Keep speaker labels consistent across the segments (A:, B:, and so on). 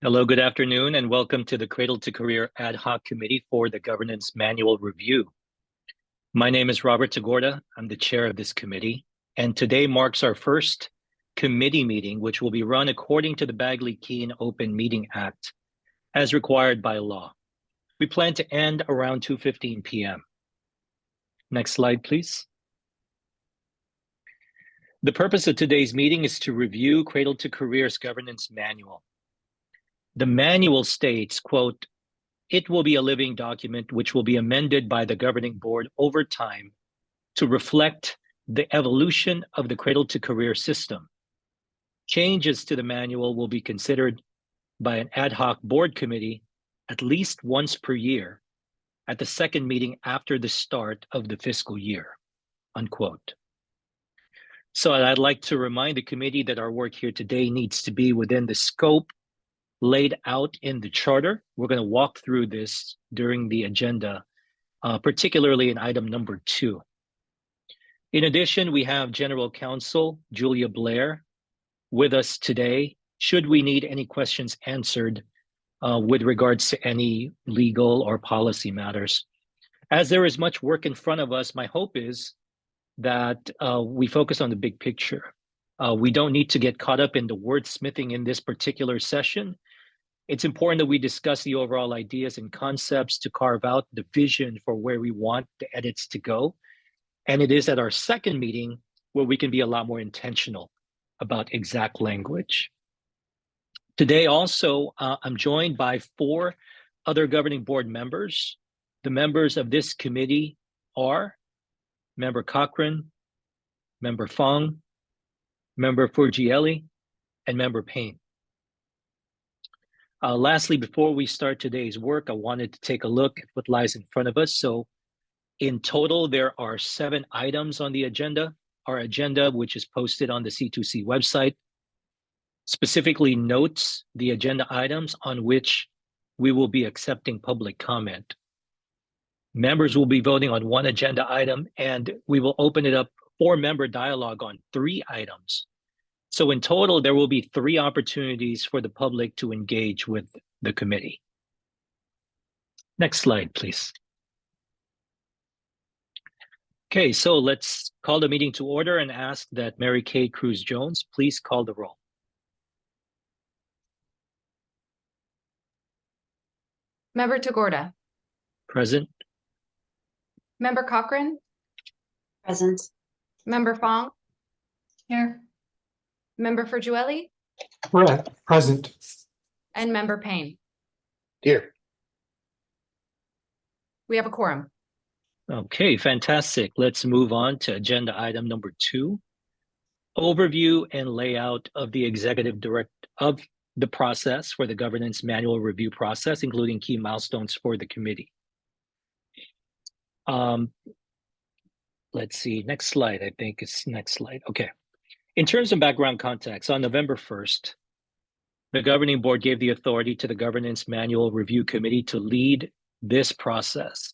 A: Hello, good afternoon, and welcome to the Cradle-to-Career Ad Hoc Committee for the Governance Manual Review. My name is Robert Tagorda. I'm the chair of this committee, and today marks our first committee meeting, which will be run according to the Bagley-Keene Open Meeting Act, as required by law. We plan to end around 2:15 p.m. Next slide, please. The purpose of today's meeting is to review Cradle-to-Career's governance manual. The manual states, quote, "It will be a living document which will be amended by the governing board over time to reflect the evolution of the Cradle-to-Career system. Changes to the manual will be considered by an ad hoc board committee at least once per year at the second meeting after the start of the fiscal year," unquote. So I'd like to remind the committee that our work here today needs to be within the scope laid out in the charter. We're going to walk through this during the agenda, particularly in item number 2. In addition, we have General Counsel Julia Blair with us today, should we need any questions answered with regards to any legal or policy matters. As there is much work in front of us, my hope is that we focus on the big picture. We don't need to get caught up in the wordsmithing in this particular session. It's important that we discuss the overall ideas and concepts to carve out the vision for where we want the edits to go. And it is at our second meeting where we can be a lot more intentional about exact language. Today also, I'm joined by 4 other governing board members. The members of this committee are Member Cochran, Member Fong, Member Furgielli, and Member Payne. Lastly, before we start today's work, I wanted to take a look at what lies in front of us. So in total, there are 7 items on the agenda. Our agenda, which is posted on the C2C website, specifically notes the agenda items on which we will be accepting public comment. Members will be voting on 1 agenda item, and we will open it up for member dialogue on 3 items. So in total, there will be 3 opportunities for the public to engage with the committee. Next slide, please. Okay, so let's call the meeting to order and ask that Mary Kay Cruz-Jones please call the roll.
B: Member Tagorda.
A: Present.
B: Member Cochran.
C: Present.
B: Member Fong.
C: Here.
B: Member Furgielli.
D: Present.
B: And Member Payne.
D: Here.
B: We have a quorum.
A: Okay, fantastic. Let's move on to agenda item number 2, overview and layout of the executive of the process for the governance manual review process, including key milestones for the committee. Let's see, next slide, I think it's next slide. Okay. In terms of background context, on November 1st, the governing board gave the authority to the Governance Manual Review Committee to lead this process.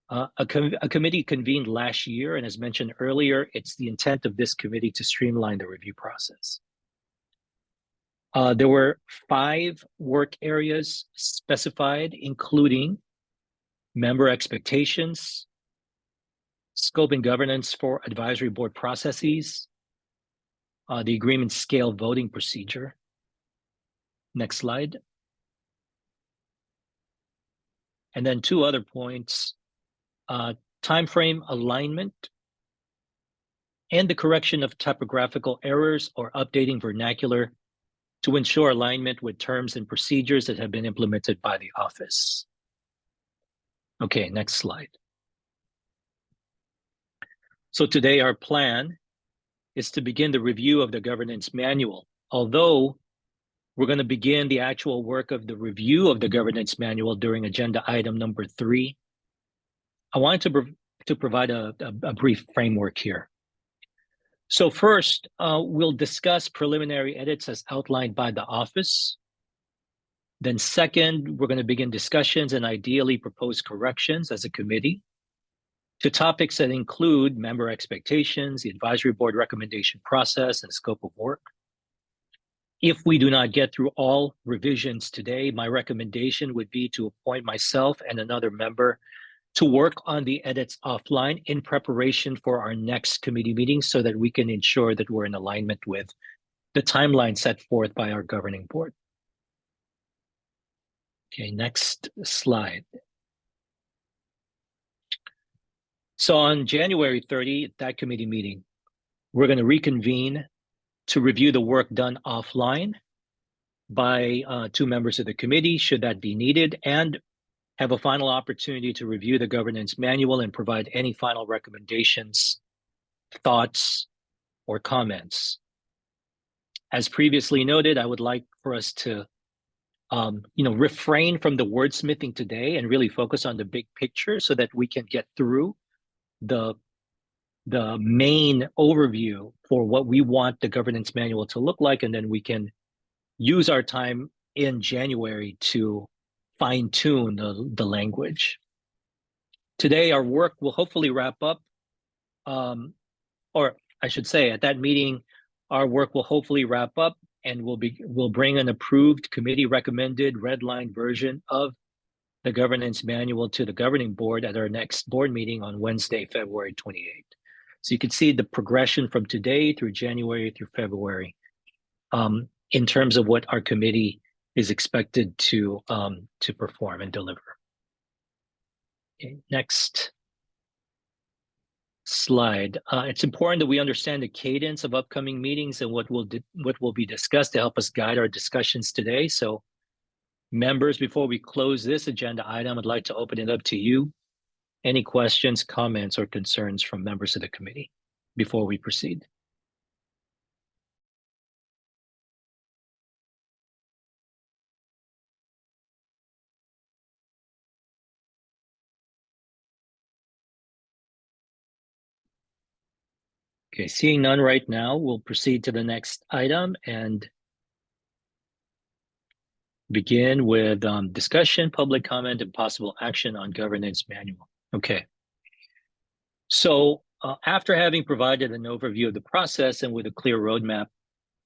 A: A committee convened last year, and as mentioned earlier, it's the intent of this committee to streamline the review process. There were 5 work areas specified, including member expectations, scope and governance for advisory board processes, the agreement scale voting procedure. Next slide. And then 2 other points, timeframe alignment and the correction of typographical errors or updating vernacular to ensure alignment with terms and procedures that have been implemented by the office. Okay, next slide. So today our plan is to begin the review of the governance manual. Although we're going to begin the actual work of the review of the governance manual during agenda item number 3, I wanted to provide a brief framework here. So first, we'll discuss preliminary edits as outlined by the office. Then second, we're going to begin discussions and ideally propose corrections as a committee to topics that include member expectations, the advisory board recommendation process, and scope of work. If we do not get through all revisions today, my recommendation would be to appoint myself and another member to work on the edits offline in preparation for our next committee meeting so that we can ensure that we're in alignment with the timeline set forth by our governing board. Okay, next slide. So on January 30, at that committee meeting, we're going to reconvene to review the work done offline by two members of the committee, should that be needed, and have a final opportunity to review the governance manual and provide any final recommendations, thoughts, or comments. As previously noted, I would like for us to refrain from the wordsmithing today and really focus on the big picture so that we can get through the main overview for what we want the governance manual to look like, and then we can use our time in January to fine-tune the language. Today, our work will hopefully wrap up, or I should say, at that meeting, our work will hopefully wrap up, and we'll bring an approved committee-recommended red-line version of the governance manual to the governing board at our next board meeting on Wednesday, February 28th. So you can see the progression from today through January through February in terms of what our committee is expected to perform and deliver. Okay, next slide. It's important that we understand the cadence of upcoming meetings and what will be discussed to help us guide our discussions today. So members, before we close this agenda item, I'd like to open it up to you. Any questions, comments, or concerns from members of the committee before we proceed? Okay, seeing none right now, we'll proceed to the next item and begin with discussion, public comment, and possible action on governance manual. Okay. So after having provided an overview of the process and with a clear roadmap,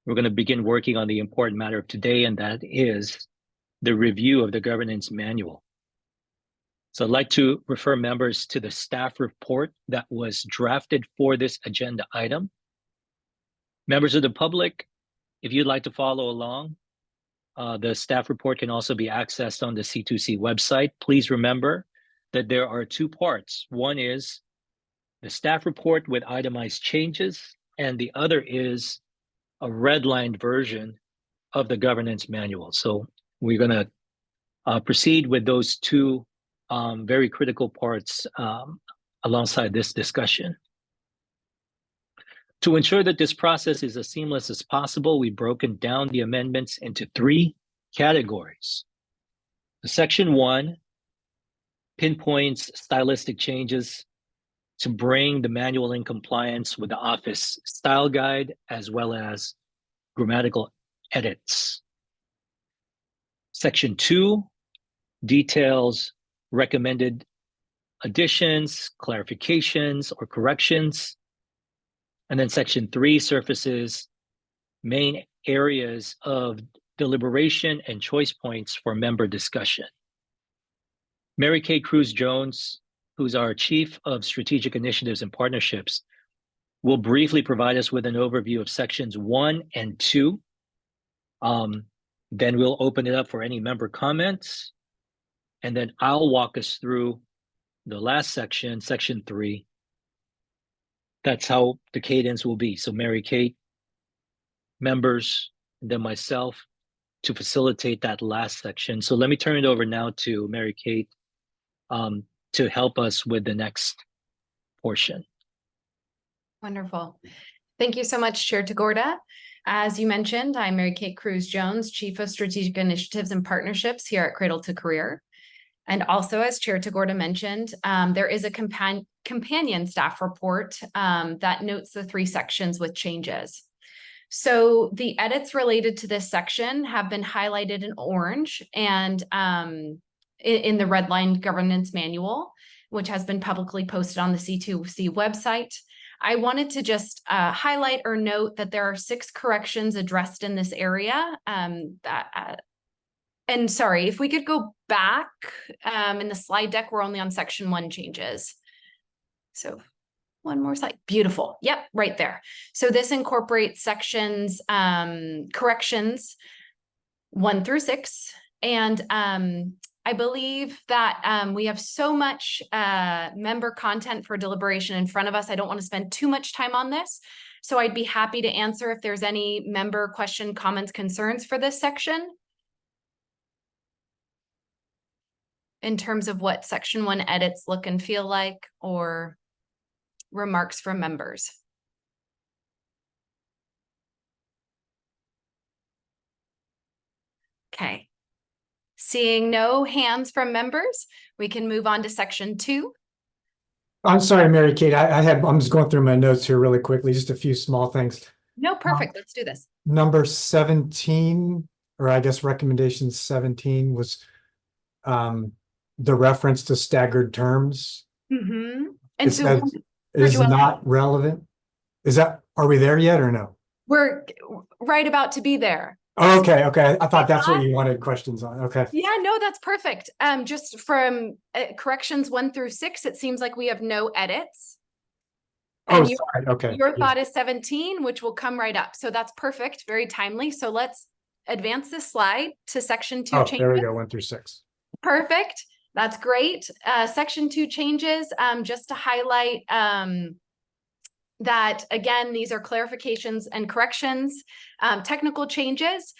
A: we're going to begin working on the important matter of today, and that is the review of the governance manual. So I'd like to refer members to the staff report that was drafted for this agenda item. Members of the public, if you'd like to follow along, the staff report can also be accessed on the C2C website. Please remember that there are two parts. One is the staff report with itemized changes, and the other is a redlined version of the governance manual. So we're going to proceed with those two very critical parts alongside this discussion. To ensure that this process is as seamless as possible, we've broken down the amendments into three categories. Section 1 pinpoints stylistic changes to bring the manual in compliance with the office style guide, as well as grammatical edits. Section 2 details recommended additions, clarifications, or corrections. And then Section 3 surfaces main areas of deliberation and choice points for member discussion. Mary Kay Cruz-Jones, who's our Chief of Strategic Initiatives and Partnerships, will briefly provide us with an overview of Sections 1 and 2. Then we'll open it up for any member comments. And then I'll walk us through the last section, Section 3. That's how the cadence will be. So Mary Kate, members, and then myself to facilitate that last section. So let me turn it over now to Mary Kate to help us with the next portion.
B: Wonderful. Thank you so much, Chair Tagorda. As you mentioned, I'm Mary Kate Cruz-Jones, Chief of Strategic Initiatives and Partnerships here at Cradle-to-Career. And also, as Chair Tagorda mentioned, there is a companion staff report that notes the three sections with changes. So the edits related to this section have been highlighted in orange and in the redlined governance manual, which has been publicly posted on the C2C website. I wanted to just highlight or note that there are 6 corrections addressed in this area. And sorry, if we could go back in the slide deck, we're only on section 1 changes. So one more slide. Beautiful. Yep, right there. So this incorporates sections, corrections 1 through 6. And I believe that we have so much member content for deliberation in front of us. I don't want to spend too much time on this. So I'd be happy to answer if there's any member question, comments, concerns for this section. In terms of what section 1 edits look and feel like, or remarks from members. Okay. Seeing no hands from members, we can move on to section 2.
D: I'm sorry, Mary Kate. I'm just going through my notes here really quickly, just a few small things.
B: No, perfect. Let's do this.
D: Number 17, or I guess recommendation 17 was the reference to staggered terms.
B: And
D: It
B: so
D: says is not relevant. Are we there yet or no?
B: we're right about to be there.
D: Oh, okay. I thought that's what you wanted questions on. Okay.
B: Yeah, no, that's perfect. Just from corrections 1 through 6, it seems like we have no edits.
D: Oh,
B: And
D: sorry. Okay.
B: your thought is 17, which will come right up. So that's perfect. Very timely. So let's advance this slide to section 2 changes.
D: There we go. 1 through 6.
B: Perfect. That's great. Section 2 changes, just to highlight that, again, these are clarifications and corrections, technical changes.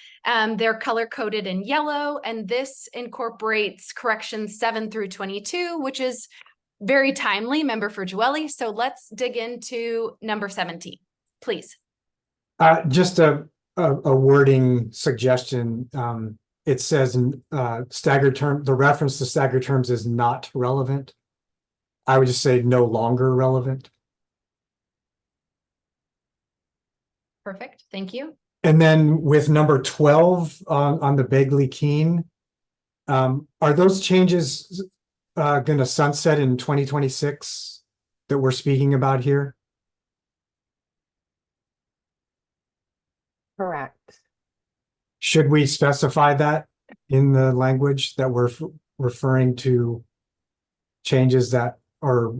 B: They're color-coded in yellow, and this incorporates corrections 7 through 22, which is very timely, member for Joelle. So let's dig into number 17, please.
D: Just a wording suggestion. It says staggered term, the reference to staggered terms is not relevant. I would just say no longer relevant.
B: Perfect. Thank you.
D: And then with number 12 on the Begley-Keene, are those changes going to sunset in 2026 that we're speaking about here?
E: Correct.
D: Should we specify that in the language that we're referring to changes that are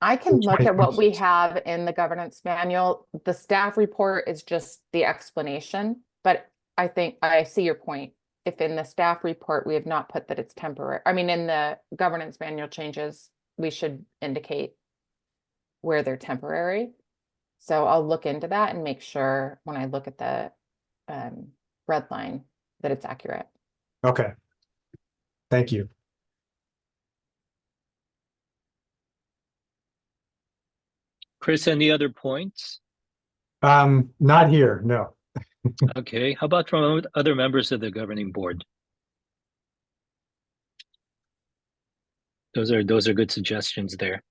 E: I can look at what we have in the governance manual. The staff report is just the explanation, but I think I see your point. If in the staff report, we have not put that it's temporary. I mean, in the governance manual changes, we should indicate where they're temporary. So I'll look into that and make sure when I look at the red line that it's accurate.
D: Okay. Thank you.
A: Chris, any other points?
D: Not here, no.
A: Okay, how about from other members of the governing board? Those are good suggestions there.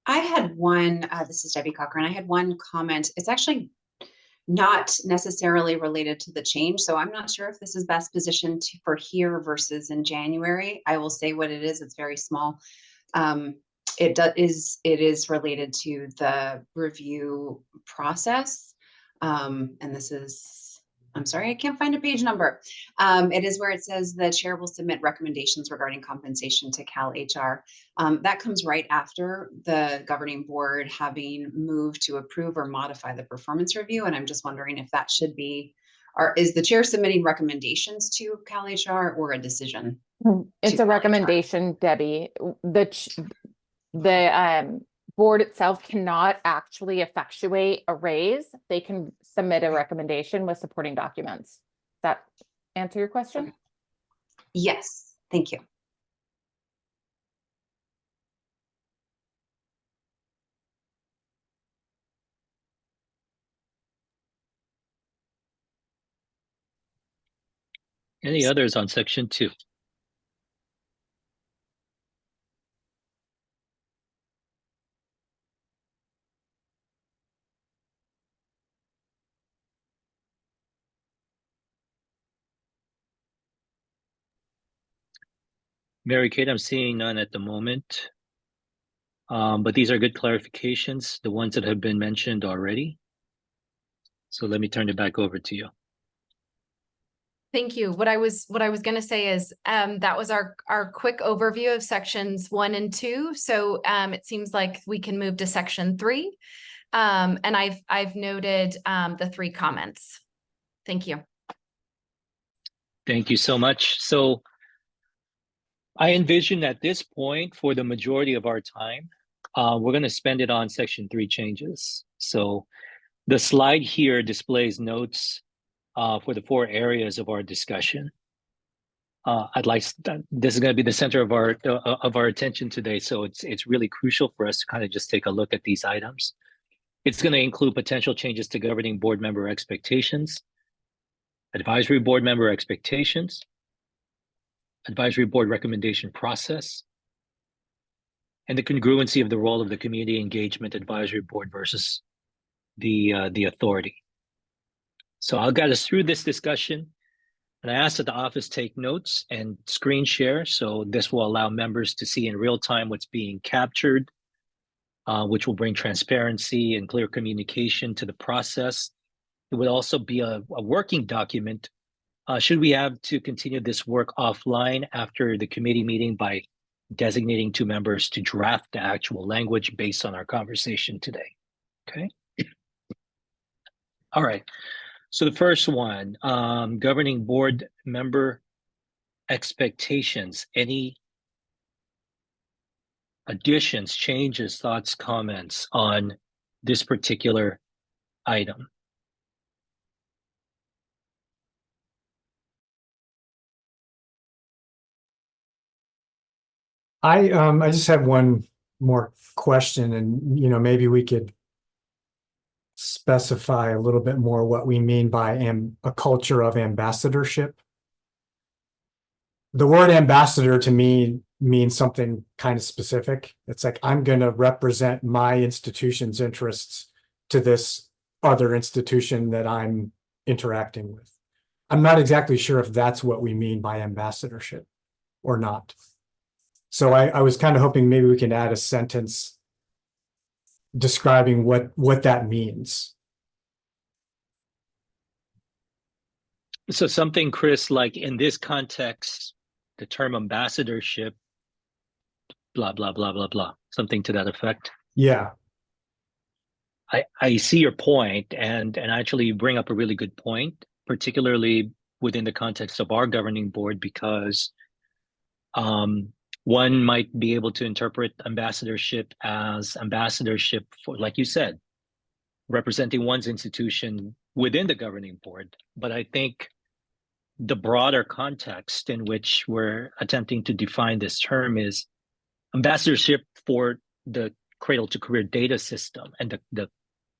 C: I had one, this is Debbie Cochran. I had one comment. It's actually not necessarily related to the change. So I'm not sure if this is best positioned for here versus in January. I will say what it is. It's very small. It is related to the review process. And this is, I'm sorry, I can't find a page number. It is where it says the chair will submit recommendations regarding compensation to Cal HR. That comes right after the governing board having moved to approve or modify the performance review. And I'm just wondering if that should be, or is the chair submitting recommendations to Cal HR or a decision?
E: It's a recommendation, Debbie. The board itself cannot actually effectuate a raise. They can submit a recommendation with supporting documents. Does that answer your question?
C: Yes, thank you.
A: Any others on section 2? Mary Kate, I'm seeing none at the moment. But these are good clarifications, the ones that have been mentioned already. So let me turn it back over to you.
B: Thank you. What I was going to say is that was our quick overview of sections 1 and 2. So it seems like we can move to section 3. And I've noted the 3 comments. Thank you.
A: Thank you so much. So I envision at this point, for the majority of our time, we're going to spend it on section 3 changes. So the slide here displays notes for the 4 areas of our discussion. This is going to be the center of our attention today. So it's really crucial for us to kind of just take a look at these items. It's going to include potential changes to governing board member expectations, advisory board member expectations, advisory board recommendation process, and the congruency of the role of the community engagement advisory board versus the authority. So I'll guide us through this discussion, and I ask that the office take notes and screen share. So this will allow members to see in real time what's being captured, which will bring transparency and clear communication to the process. It would also be a working document should we have to continue this work offline after the committee meeting by designating 2 members to draft the actual language based on our conversation today. Okay. All right. So the first one, governing board member expectations. Any additions, changes, thoughts, comments on this particular item?
D: I just have one more question, and maybe we could specify a little bit more what we mean by a culture of ambassadorship. The word ambassador to me means something kind of specific. It's like, I'm going to represent my institution's interests to this other institution that I'm interacting with. I'm not exactly sure if that's what we mean by ambassadorship or not. So I was kind of hoping maybe we can add a sentence describing what that means.
A: So something, Chris, like in this context, the term ambassadorship, blah, blah, blah, blah, blah, something to that effect.
D: Yeah.
A: I see your point, and actually you bring up a really good point, particularly within the context of our governing board, because one might be able to interpret ambassadorship as ambassadorship for, like you said, representing one's institution within the governing board. But I think the broader context in which we're attempting to define this term is ambassadorship for the Cradle-to-Career data system and the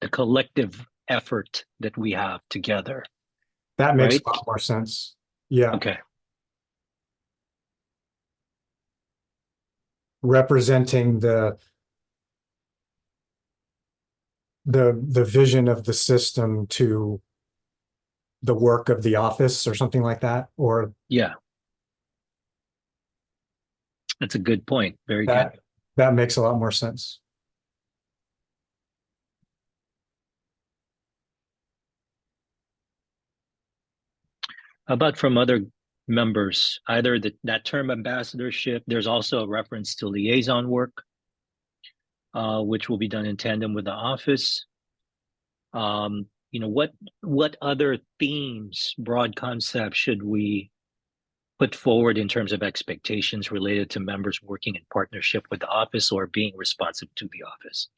A: collective effort that we have together.
D: That makes
A: right?
D: a lot more sense. Yeah.
A: Okay.
D: Representing the vision of the system to the work of the office or something like that, or
A: Yeah. That's a good point. Very good.
D: That makes a lot more sense.
A: How about from other members, either that term ambassadorship, there's also a reference to liaison work, which will be done in tandem with the office. What other themes, broad concepts should we put forward in terms of expectations related to members working in partnership with the office or being responsive to the office?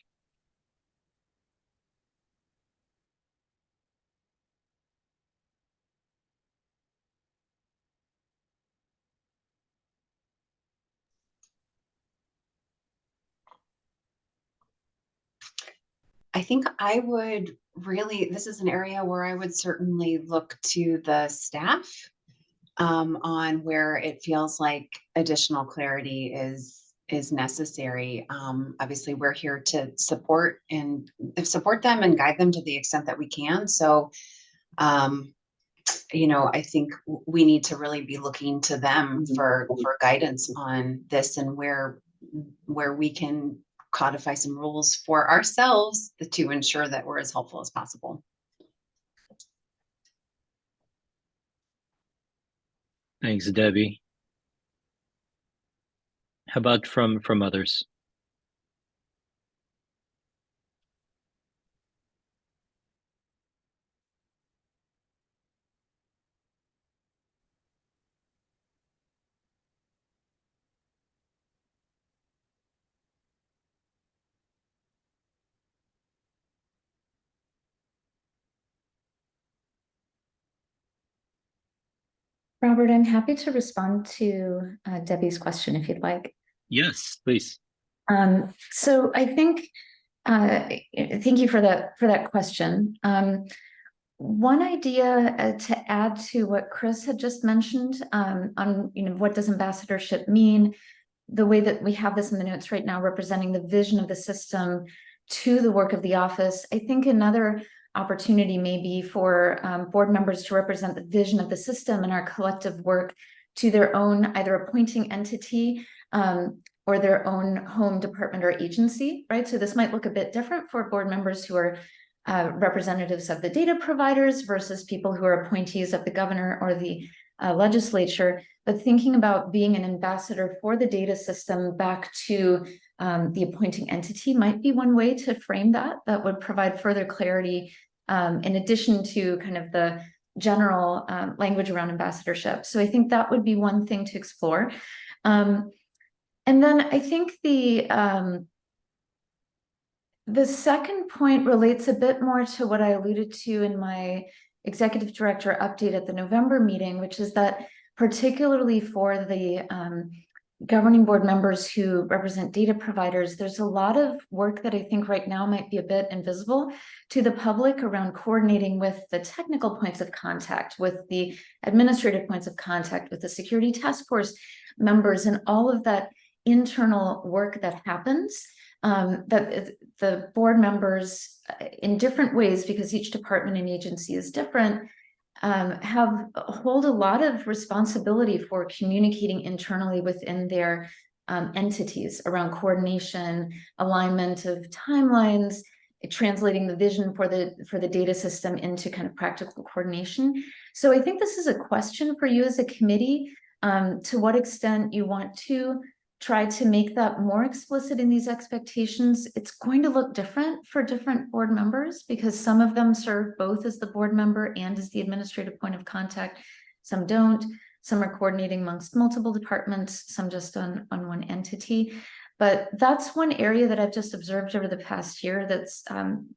C: I think I would really, this is an area where I would certainly look to the staff on where it feels like additional clarity is necessary. Obviously, we're here to support them and guide them to the extent that we can. So I think we need to really be looking to them for guidance on this, and where we can codify some rules for ourselves to ensure that we're as helpful as possible.
A: Thanks, Debbie. How about from others?
F: Robert, I'm happy to respond to Debbie's question if you'd like.
A: Yes, please.
F: So I think, thank you for that question. One idea to add to what Chris had just mentioned on what does ambassadorship mean, the way that we have this in the notes right now, representing the vision of the system to the work of the office. I think another opportunity may be for board members to represent the vision of the system and our collective work to their own either appointing entity or their own home department or agency, right? So this might look a bit different for board members who are representatives of the data providers versus people who are appointees of the governor or the legislature, but thinking about being an ambassador for the data system back to the appointing entity might be one way to frame that would provide further clarity in addition to kind of the general language around ambassadorship. So I think that would be one thing to explore. And then I think the second point relates a bit more to what I alluded to in my executive director update at the November meeting, which is that particularly for the governing board members who represent data providers, there's a lot of work that I think right now might be a bit invisible to the public around coordinating with the technical points of contact, with the administrative points of contact, with the security task force members, and all of that internal work that happens. That the board members in different ways, because each department and agency is different, hold a lot of responsibility for communicating internally within their entities around coordination, alignment of timelines, translating the vision for the data system into kind of practical coordination. So I think this is a question for you as a committee, to what extent you want to try to make that more explicit in these expectations. It's going to look different for different board members because some of them serve both as the board member and as the administrative point of contact. Some don't. Some are coordinating amongst multiple departments, some just on one entity. But that's one area that I've just observed over the past year that's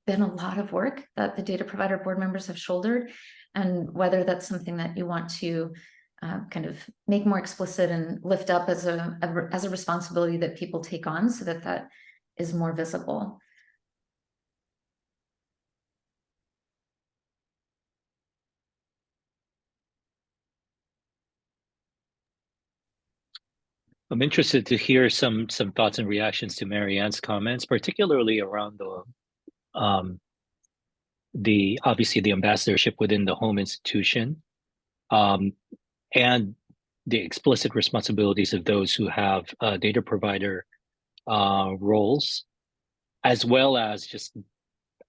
F: been a lot of work that the data provider board members have shouldered, and whether that's something that you want to kind of make more explicit and lift up as a responsibility that people take on, so that is more visible.
A: I'm interested to hear some thoughts and reactions to Mary Ann's comments, particularly around the obviously the ambassadorship within the home institution, and the explicit responsibilities of those who have data provider roles, as well as just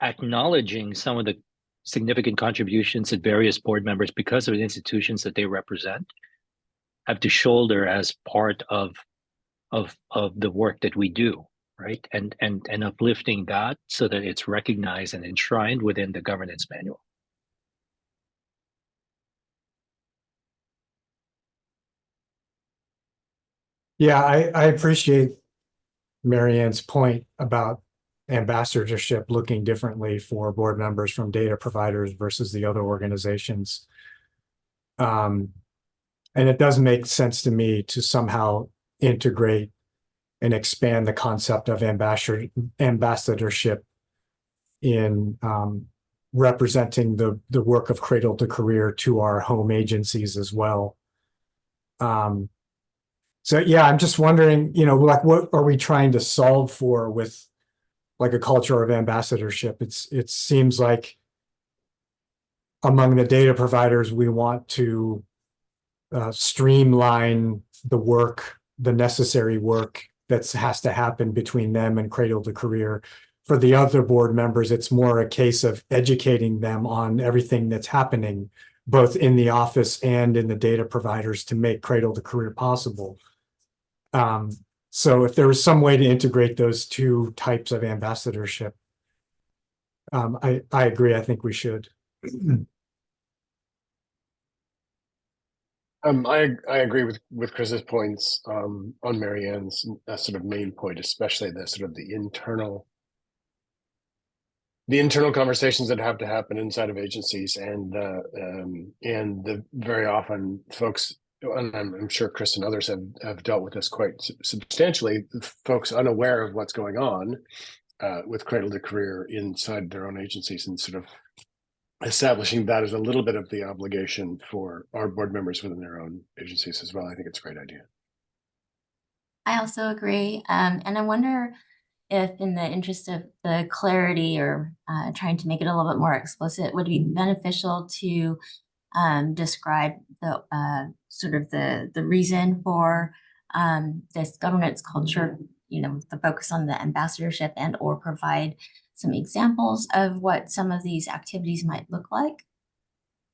A: acknowledging some of the significant contributions that various board members, because of the institutions that they represent, have to shoulder as part of the work that we do, right? And uplifting that so that it's recognized and enshrined within the governance manual.
D: Yeah, I appreciate Mary Ann's point about ambassadorship looking differently for board members from data providers versus the other organizations. And it does make sense to me to somehow integrate and expand the concept of ambassadorship in representing the work of Cradle-to-Career to our home agencies as well. So yeah, I'm just wondering, like, what are we trying to solve for with like a culture of ambassadorship? It seems like among the data providers, we want to streamline the work, the necessary work that has to happen between them and Cradle-to-Career. For the other board members, it's more a case of educating them on everything that's happening, both in the office and in the data providers, to make Cradle-to-Career possible. So if there was some way to integrate those two types of ambassadorship, I agree. I think we should.
G: I agree with Chris's points on Marianne's sort of main point, especially the sort of the internal conversations that have to happen inside of agencies, and the very often folks, and I'm sure Chris and others have dealt with this quite substantially, folks unaware of what's going on with Cradle-to-Career inside their own agencies, and sort of establishing that as a little bit of the obligation for our board members within their own agencies as well. I think it's a great idea.
H: I also agree. And I wonder if, in the interest of the clarity, or trying to make it a little bit more explicit, would it be beneficial to describe the sort of the reason for this governance culture, the focus on the ambassadorship, and or provide some examples of what some of these activities might look like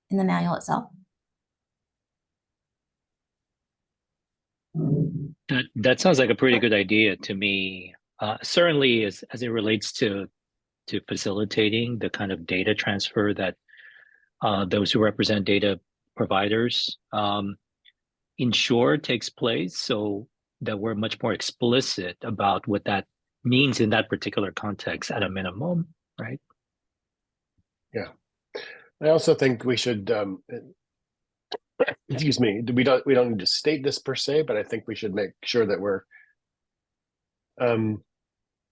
H: in the manual itself?
A: That sounds like a pretty good idea to me. Certainly as it relates to facilitating the kind of data transfer that those who represent data providers ensure takes place, so that we're much more explicit about what that means in that particular context at a minimum, right?
G: Yeah. I also think we should excuse me, we don't need to state this per se, but I think we should make sure that we're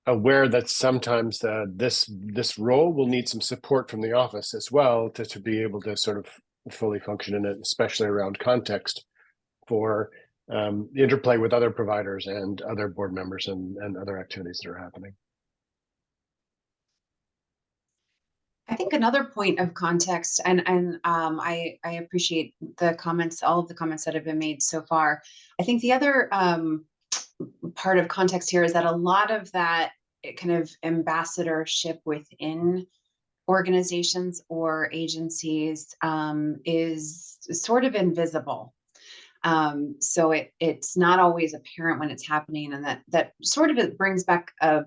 G: aware that sometimes this role will need some support from the office as well to be able to sort of fully function in it, especially around context for the interplay with other providers and other board members and other activities that are happening.
C: I think another point of context, and I appreciate the comments, all of the comments that have been made so far. I think the other part of context here is that a lot of that kind of ambassadorship within organizations or agencies is sort of invisible. So it's not always apparent when it's happening, and that sort of it brings back a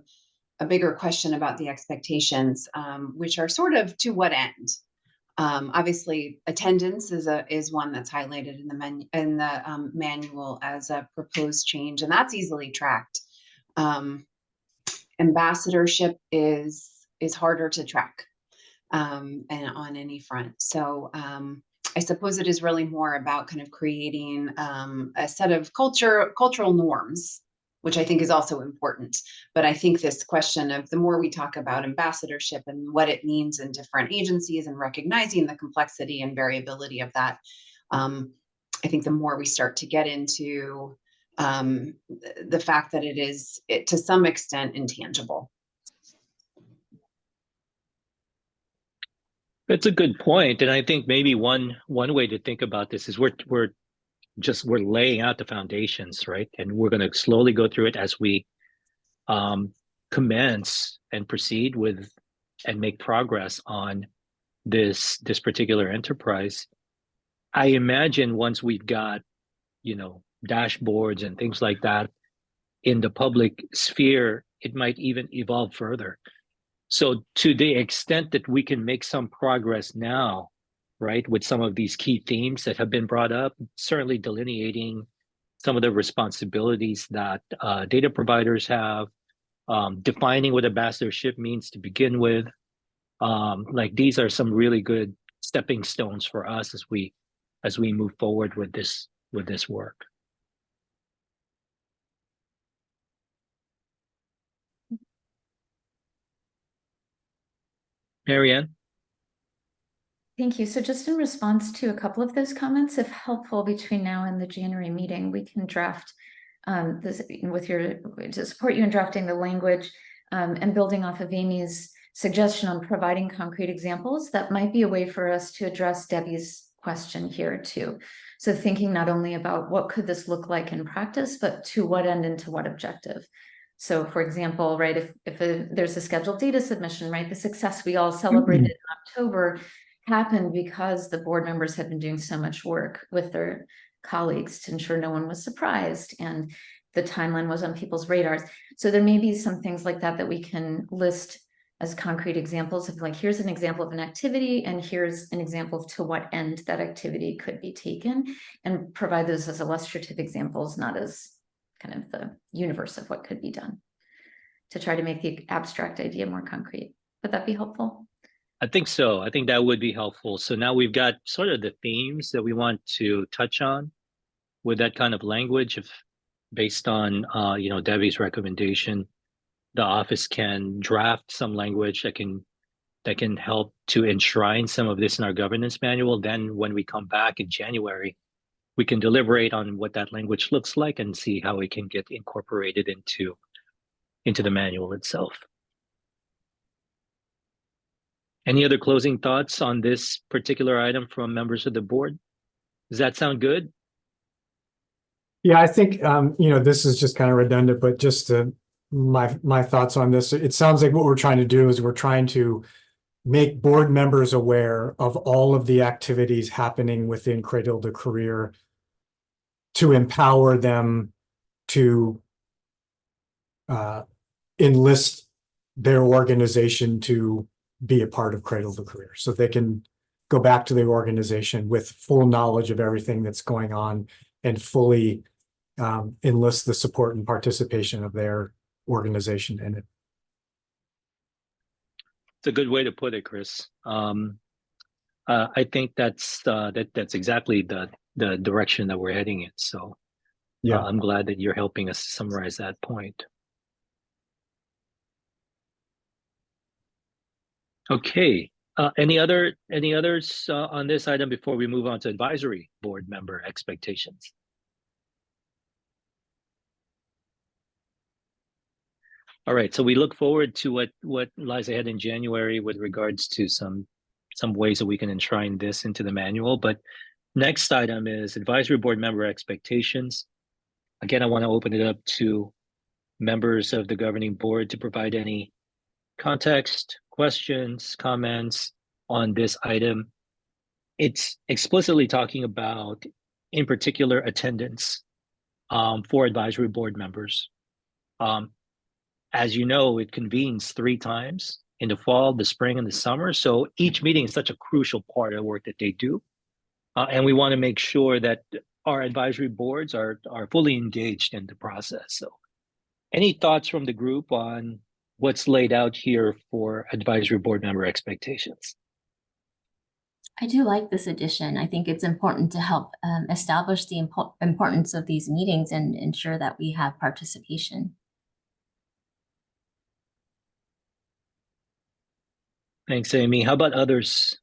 C: bigger question about the expectations, which are sort of to what end. Obviously, attendance is one that's highlighted in the manual as a proposed change, and that's easily tracked. Ambassadorship is harder to track, and on any front. So I suppose it is really more about kind of creating a set of cultural norms, which I think is also important. But I think this question of the more we talk about ambassadorship and what it means in different agencies and recognizing the complexity and variability of that, I think the more we start to get into the fact that it is to some extent intangible.
A: That's a good point, and I think maybe one way to think about this is we're laying out the foundations, right? And we're going to slowly go through it as we commence and proceed with and make progress on this particular enterprise. I imagine once we've got, dashboards and things like that in the public sphere, it might even evolve further. So to the extent that we can make some progress now, right, with some of these key themes that have been brought up, certainly delineating some of the responsibilities that data providers have, defining what ambassadorship means to begin with. Like these are some really good stepping stones for us as we move forward with this work. Marianne?
F: Thank you. So just in response to a couple of those comments, if helpful, between now and the January meeting, we can draft this to support you in drafting the language and building off of Amy's suggestion on providing concrete examples, that might be a way for us to address Debbie's question here too. So thinking not only about what could this look like in practice, but to what end and to what objective. So for example, right, if there's a scheduled data submission, right, the success we all celebrated in October happened because the board members had been doing so much work with their colleagues to ensure no one was surprised and the timeline was on people's radars. So there may be some things like that that we can list as concrete examples of, like, here's an example of an activity and here's an example of to what end that activity could be taken, and provide those as illustrative examples, not as kind of the universe of what could be done, to try to make the abstract idea more concrete. Would that be helpful?
A: I think so. I think that would be helpful. So now we've got sort of the themes that we want to touch on with that kind of language. If based on Debbie's recommendation, the office can draft some language that can help to enshrine some of this in our governance manual. Then when we come back in January, we can deliberate on what that language looks like and see how it can get incorporated into the manual itself. Any other closing thoughts on this particular item from members of the board? Does that sound good?
D: Yeah, I think, this is just kind of redundant, but just my thoughts on this. It sounds like what we're trying to do is we're trying to make board members aware of all of the activities happening within Cradle-to-Career to empower them to enlist their organization to be a part of Cradle-to-Career, so they can go back to their organization with full knowledge of everything that's going on and fully enlist the support and participation of their organization in it.
A: It's a good way to put it, Chris. I think that's exactly the direction that we're heading in. So yeah, I'm glad that you're helping us summarize that point. Okay. Any others on this item before we move on to advisory board member expectations? All right, so we look forward to what lies ahead in January with regards to some ways that we can enshrine this into the manual. But next item is advisory board member expectations. Again, I want to open it up to members of the governing board to provide any context, questions, comments on this item. It's explicitly talking about, in particular, attendance for advisory board members. As you know, it convenes 3 times in the fall, the spring, and the summer. So each meeting is such a crucial part of the work that they do. And we want to make sure that our advisory boards are fully engaged in the process. So any thoughts from the group on what's laid out here for advisory board member expectations?
H: I do like this addition. I think it's important to help establish the importance of these meetings and ensure that we have participation.
A: Thanks, Amy. How about others?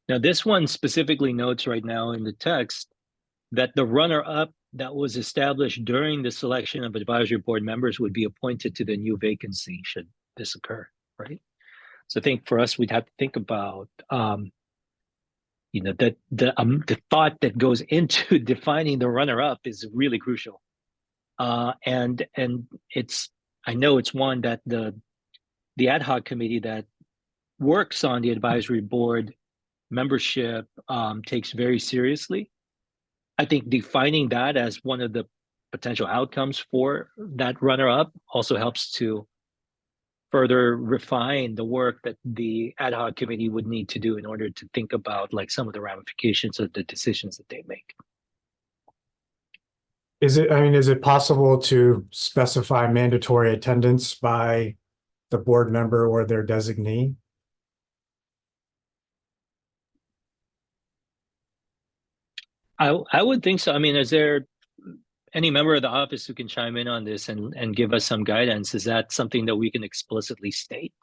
A: Now, this one specifically notes right now in the text that the runner-up that was established during the selection of advisory board members would be appointed to the new vacancy should this occur, right? So I think for us, we'd have to think about that the thought that goes into defining the runner-up is really crucial, and I know it's one that the ad hoc committee that works on the advisory board membership takes very seriously. I think defining that as one of the potential outcomes for that runner-up also helps to further refine the work that the ad hoc committee would need to do in order to think about like some of the ramifications of the decisions that they make.
D: Is it possible to specify mandatory attendance by the board member or their designee?
A: I would think so. I mean, is there any member of the office who can chime in on this and give us some guidance? Is that something that we can explicitly state?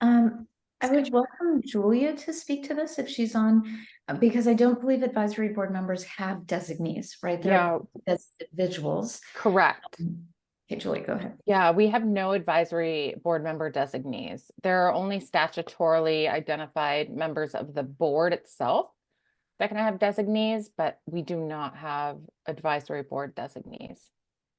F: I would welcome Julia to speak to this if she's on, because I don't believe advisory board members have designees, right? They're as individuals.
E: Correct.
F: Okay, Julia, go ahead.
E: Yeah, we have no advisory board member designees. There are only statutorily identified members of the board itself that can have designees, but we do not have advisory board designees.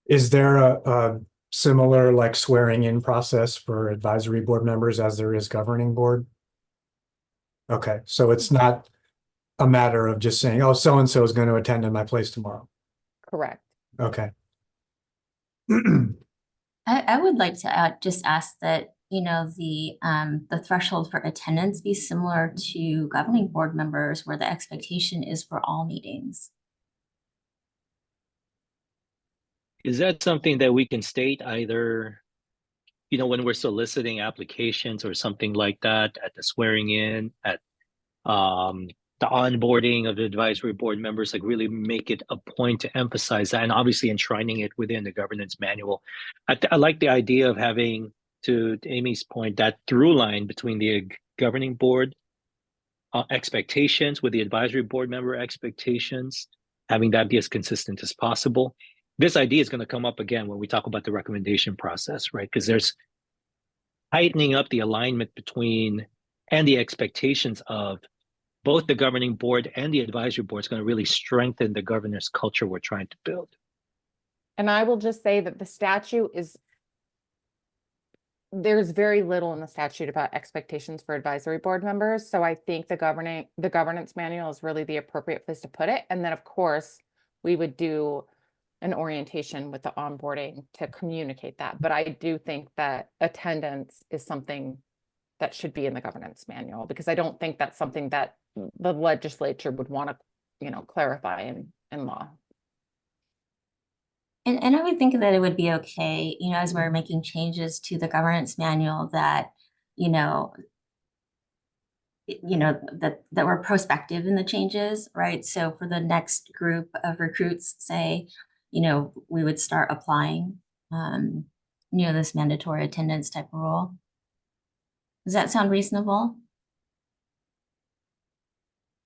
D: Is there a similar like swearing in process for advisory board members as there is governing board? Okay, so it's not a matter of just saying, oh, so-and-so is going to attend in my place tomorrow.
E: Correct.
D: Okay.
H: I would like to just ask that, you know, the threshold for attendance be similar to governing board members, where the expectation is for all meetings.
A: Is that something that we can state either, you know, when we're soliciting applications or something like that, at the swearing in, at the onboarding of the advisory board members, like really make it a point to emphasize that, and obviously enshrining it within the governance manual. I like the idea of having, to Amy's point, that through line between the governing board expectations with the advisory board member expectations, having that be as consistent as possible. This idea is going to come up again when we talk about the recommendation process, right? Because there's tightening up the alignment between and the expectations of both the governing board and the advisory board is going to really strengthen the governance culture we're trying to build.
E: And I will just say that the statute is, there's very little in the statute about expectations for advisory board members. So I think the governance manual is really the appropriate place to put it. And then of course, we would do an orientation with the onboarding to communicate that. But I do think that attendance is something that should be in the governance manual, because I don't think that's something that the legislature would want to, you know, clarify in law.
H: And I would think that it would be okay, you know, as we're making changes to the governance manual, that, that we're prospective in the changes, right? So for the next group of recruits, say, you know, we would start applying, this mandatory attendance type of rule. Does that sound reasonable?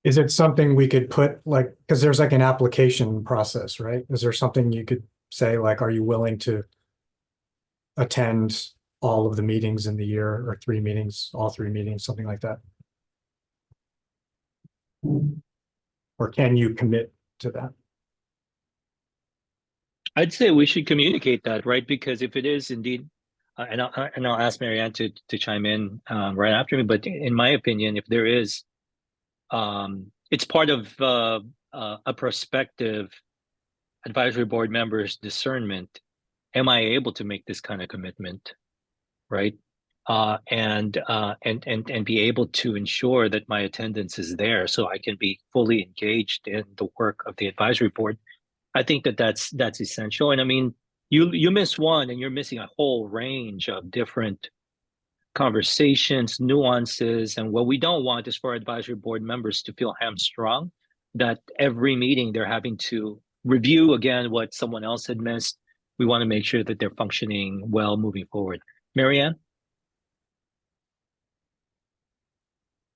D: Is it something we could put like, because there's like an application process, right? Is there something you could say, like, are you willing to attend all of the meetings in the year, or all three meetings, something like that? Or can you commit to that?
A: I'd say we should communicate that, right? Because if it is indeed, and I'll ask Marianne to chime in right after me, but in my opinion, if there is, it's part of a prospective advisory board member's discernment. Am I able to make this kind of commitment, right? And be able to ensure that my attendance is there, so I can be fully engaged in the work of the advisory board. I think that's essential. And I mean, you miss one, and you're missing a whole range of different conversations, nuances, and what we don't want is for advisory board members to feel hamstrung, that every meeting they're having to review again what someone else had missed. We want to make sure that they're functioning well moving forward. Marianne?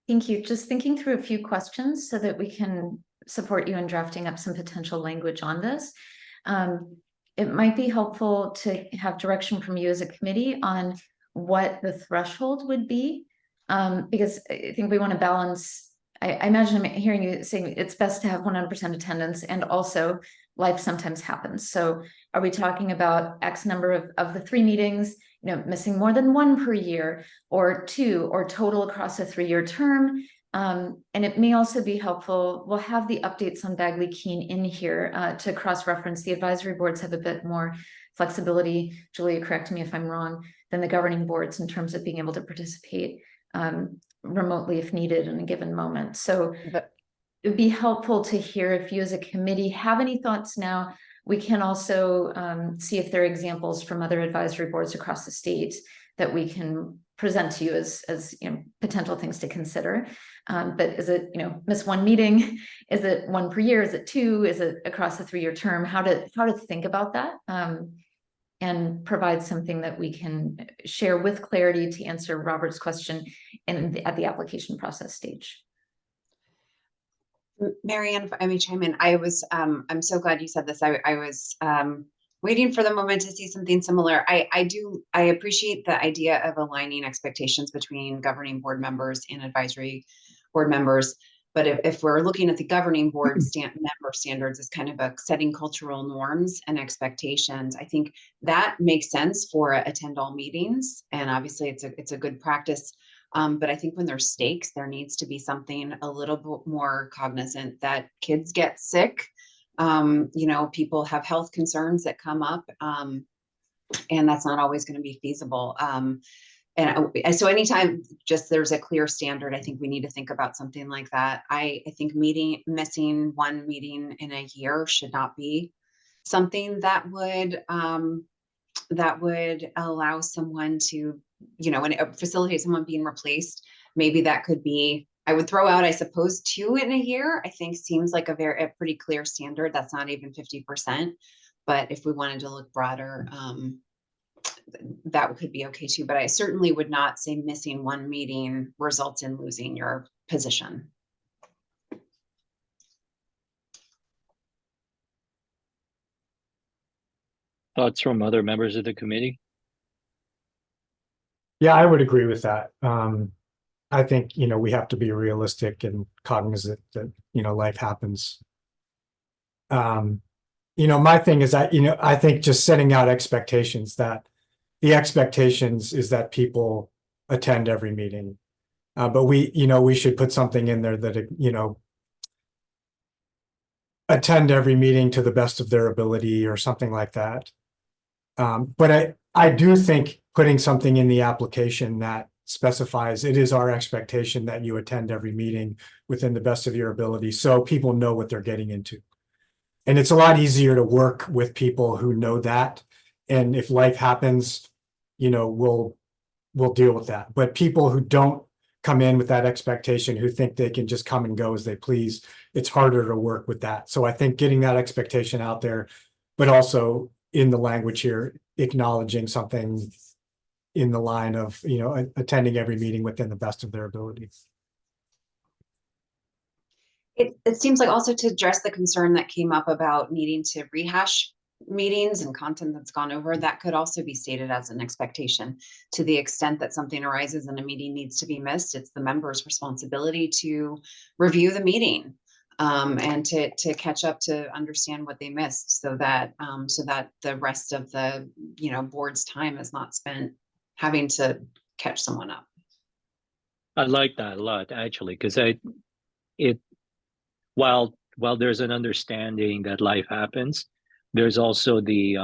F: Thank you. Just thinking through a few questions so that we can support you in drafting up some potential language on this. It might be helpful to have direction from you as a committee on what the threshold would be, because I think we want to balance. I imagine I'm hearing you saying it's best to have 100% attendance, and also life sometimes happens. So are we talking about X number of the 3 meetings, missing more than 1 per year, or 2, or total across a 3-year term? And it may also be helpful, we'll have the updates on Bagley-Keene in here to cross-reference. The advisory boards have a bit more flexibility, Julia, correct me if I'm wrong, than the governing boards in terms of being able to participate remotely if needed in a given moment. So it would be helpful to hear if you as a committee have any thoughts now. We can also see if there are examples from other advisory boards across the state that we can present to you as potential things to consider. But is it, miss 1 meeting? Is it 1 per year? Is it 2? Is it across a 3-year term? How to think about that? and provide something that we can share with clarity to answer Robert's question at the application process stage.
C: Marianne, if I may chime in, I'm so glad you said this. I was waiting for the moment to see something similar. I appreciate the idea of aligning expectations between governing board members and advisory board members. But if we're looking at the governing board member standards as kind of a setting cultural norms and expectations, I think that makes sense for attend all meetings. And obviously it's a good practice. But I think when there's stakes, there needs to be something a little bit more cognizant that kids get sick. People have health concerns that come up, and that's not always going to be feasible. And so anytime just there's a clear standard, I think we need to think about something like that. I think missing one meeting in a year should not be something that would allow someone to, and facilitate someone being replaced. Maybe that could be, I would throw out, I suppose, 2 in a year, I think seems like a pretty clear standard. That's not even 50%. But if we wanted to look broader, that could be okay too. But I certainly would not say missing one meeting results in losing your position.
A: Thoughts from other members of the committee?
D: Yeah, I would agree with that. I think, we have to be realistic and cognizant that, life happens. My thing is I think just setting out expectations, that the expectations is that people attend every meeting. But we should put something in there that, attend every meeting to the best of their ability or something like that. But I do think putting something in the application that specifies it is our expectation that you attend every meeting within the best of your ability, so people know what they're getting into. And it's a lot easier to work with people who know that. And if life happens, we'll deal with that. But people who don't come in with that expectation, who think they can just come and go as they please, it's harder to work with that. So I think getting that expectation out there, but also in the language here, acknowledging something in the line of, attending every meeting within the best of their ability.
C: It seems like also to address the concern that came up about needing to rehash meetings and content that's gone over, that could also be stated as an expectation. To the extent that something arises and a meeting needs to be missed, it's the member's responsibility to review the meeting and to catch up, to understand what they missed, so that the rest of the board's time is not spent having to catch someone up.
A: I like that a lot, actually, because while there's an understanding that life happens, there's also the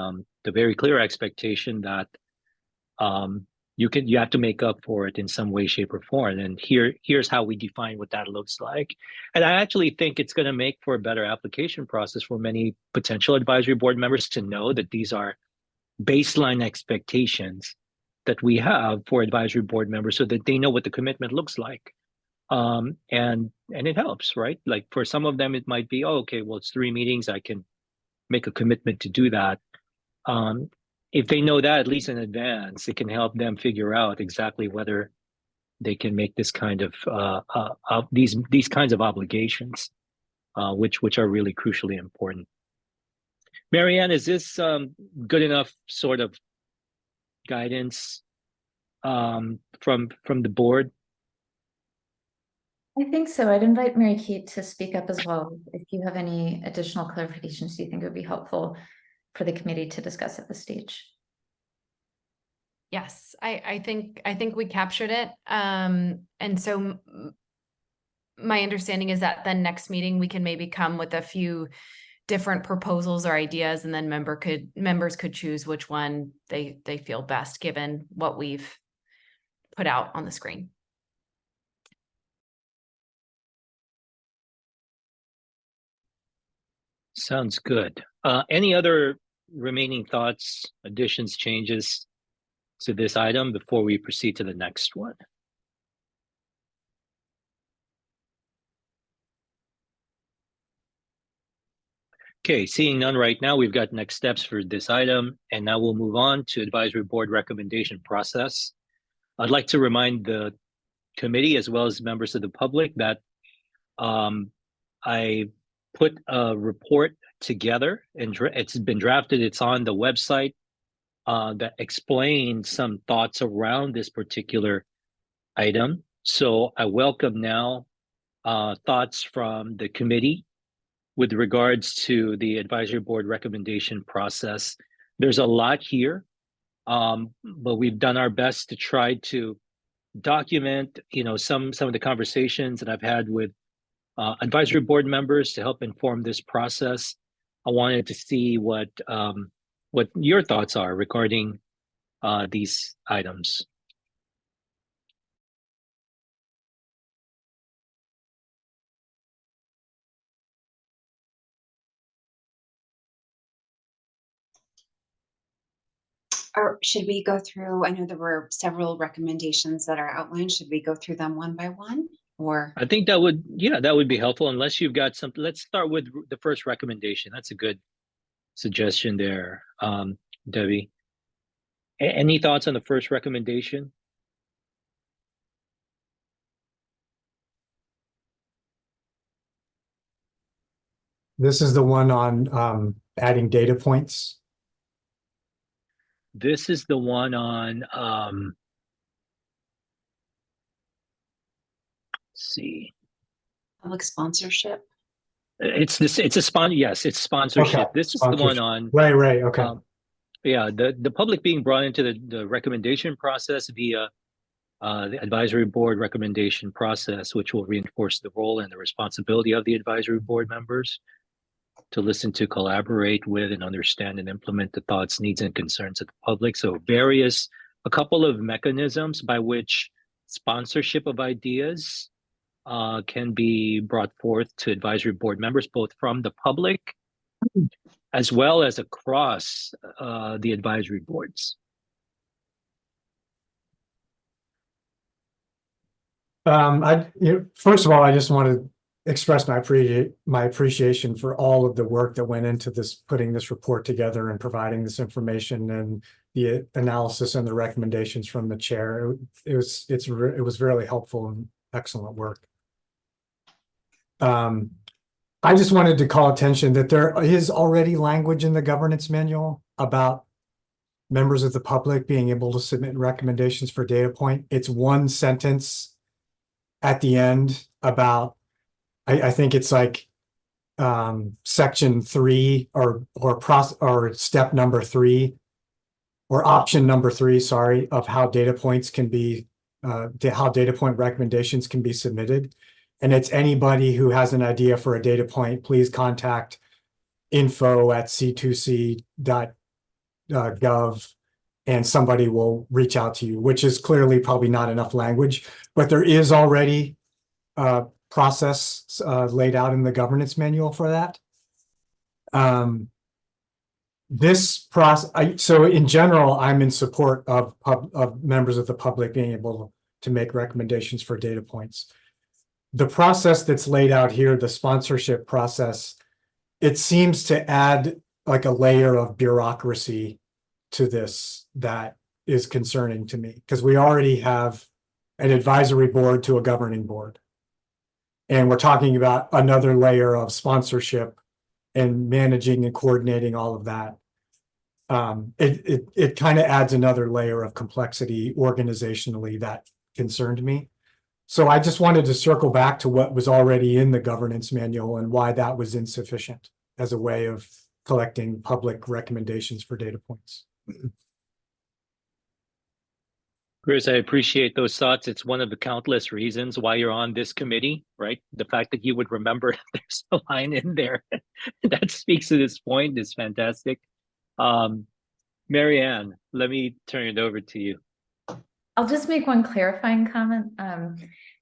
A: very clear expectation that you have to make up for it in some way, shape, or form. And here's how we define what that looks like. And I actually think it's going to make for a better application process for many potential advisory board members to know that these are baseline expectations that we have for advisory board members, so that they know what the commitment looks like. And it helps, right? Like for some of them, it might be, oh, okay, well, it's 3 meetings. I can make a commitment to do that. If they know that at least in advance, it can help them figure out exactly whether they can make this kind of these kinds of obligations, which are really crucially important. Marianne, is this good enough sort of guidance from the board?
F: I think so. I'd invite Mary Kate to speak up as well if you have any additional clarifications you think would be helpful for the committee to discuss at this stage.
B: Yes, I think we captured it. And so my understanding is that the next meeting we can maybe come with a few different proposals or ideas, and then members could choose which one they feel best given what we've put out on the screen.
A: Sounds good. Any other remaining thoughts, additions, changes to this item before we proceed to the next one? Okay, seeing none right now, we've got next steps for this item, and now we'll move on to advisory board recommendation process. I'd like to remind the committee as well as members of the public that I put a report together and it's been drafted. It's on the website that explains some thoughts around this particular item. So I welcome now thoughts from the committee with regards to the advisory board recommendation process. There's a lot here, but we've done our best to try to document, some of the conversations that I've had with advisory board members to help inform this process. I wanted to see what your thoughts are regarding these items.
C: Or should we go through, I know there were several recommendations that are outlined. Should we go through them one by one? Or
A: I think that would be helpful, unless you've got something. Let's start with the first recommendation. That's a good suggestion there, Debbie. Any thoughts on the first recommendation?
D: This is the one on adding data points.
A: This is the one on, let's see.
C: public sponsorship?
A: It's it's sponsorship.
D: Okay,
A: This is the one on,
D: Right, okay.
A: yeah, the public being brought into the recommendation process via the advisory board recommendation process, which will reinforce the role and the responsibility of the advisory board members to listen to, collaborate with, and understand and implement the thoughts, needs, and concerns of the public. So a couple of mechanisms by which sponsorship of ideas can be brought forth to advisory board members, both from the public as well as across the advisory boards.
D: First of all, I just want to express my appreciation for all of the work that went into putting this report together and providing this information and the analysis and the recommendations from the chair. It was really helpful and excellent work. I just wanted to call attention that there is already language in the governance manual about members of the public being able to submit recommendations for data point. It's one sentence at the end about, I think it's like section 3 or step number 3 or option number 3, sorry, of how data points can be, how data point recommendations can be submitted. And it's anybody who has an idea for a data point, please contact info@c2c.gov and somebody will reach out to you, which is clearly probably not enough language, but there is already a process laid out in the governance manual for that. This process, so in general, I'm in support of members of the public being able to make recommendations for data points. The process that's laid out here, the sponsorship process, it seems to add like a layer of bureaucracy to this that is concerning to me, because we already have an advisory board to a governing board. And we're talking about another layer of sponsorship and managing and coordinating all of that. It kind of adds another layer of complexity organizationally that concerned me. So I just wanted to circle back to what was already in the governance manual and why that was insufficient as a way of collecting public recommendations for data points.
A: Chris, I appreciate those thoughts. It's one of the countless reasons why you're on this committee, right? The fact that you would remember there's a line in there that speaks to this point is fantastic. Mary Ann, let me turn it over to you.
F: I'll just make one clarifying comment,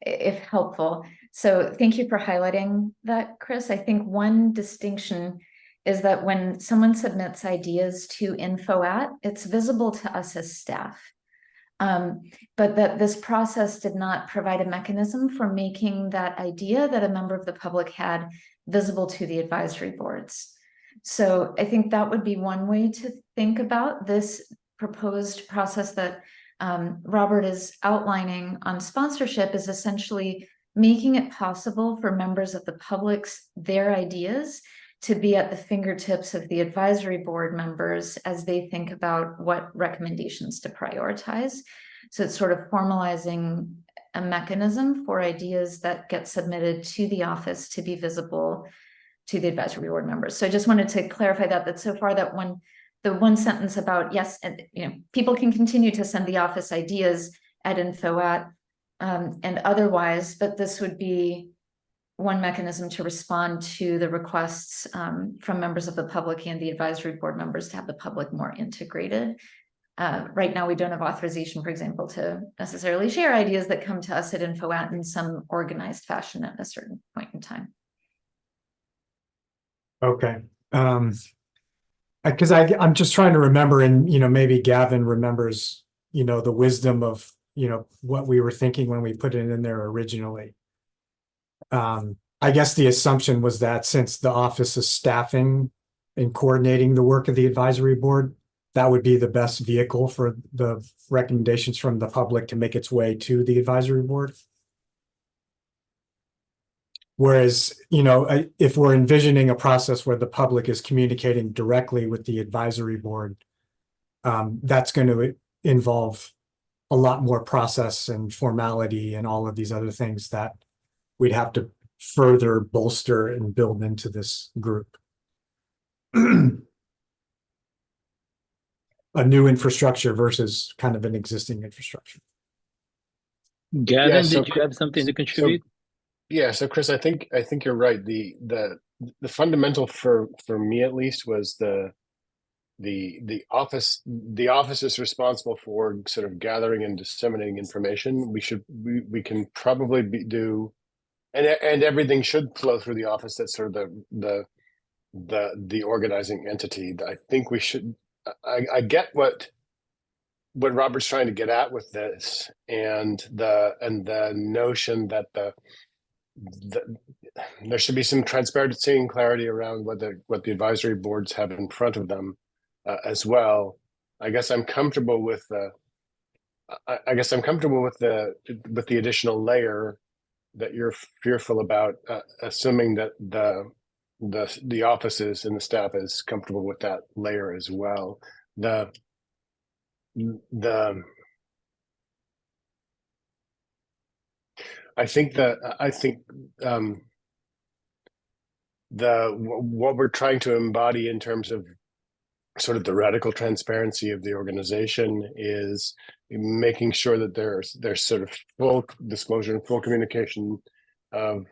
F: if helpful. So thank you for highlighting that, Chris. I think one distinction is that when someone submits ideas to info@, it's visible to us as staff. But that this process did not provide a mechanism for making that idea that a member of the public had visible to the advisory boards. So I think that would be one way to think about this proposed process that Robert is outlining on sponsorship, is essentially making it possible for members of the public's, their ideas to be at the fingertips of the advisory board members as they think about what recommendations to prioritize. So it's sort of formalizing a mechanism for ideas that get submitted to the office to be visible to the advisory board members. So I just wanted to clarify that so far that the one sentence about, yes, and people can continue to send the office ideas at info at and otherwise, but this would be one mechanism to respond to the requests from members of the public and the advisory board members to have the public more integrated. Right now, we don't have authorization, for example, to necessarily share ideas that come to us at info at in some organized fashion at a certain point in time.
D: Okay. Because I'm just trying to remember, and maybe Gavin remembers, the wisdom of what we were thinking when we put it in there originally. I guess the assumption was that since the office is staffing and coordinating the work of the advisory board, that would be the best vehicle for the recommendations from the public to make its way to the advisory board. Whereas, if we're envisioning a process where the public is communicating directly with the advisory board, that's going to involve a lot more process and formality and all of these other things that we'd have to further bolster and build into this group. A new infrastructure versus kind of an existing infrastructure.
A: Gavin,
G: so
A: did you have something to contribute?
G: So Chris, I think you're right. The fundamental for me at least was the office is responsible for sort of gathering and disseminating information. We can probably do, and everything should flow through the office. That's sort of the organizing entity. I think we should. I get what Robert's trying to get at with this, and the notion that there should be some transparency and clarity around what the advisory boards have in front of them as well. I guess I'm comfortable with the additional layer that you're fearful about, assuming that the offices and the staff is comfortable with that layer as well. I think what we're trying to embody in terms of sort of the radical transparency of the organization is making sure that there's sort of full disclosure and full communication of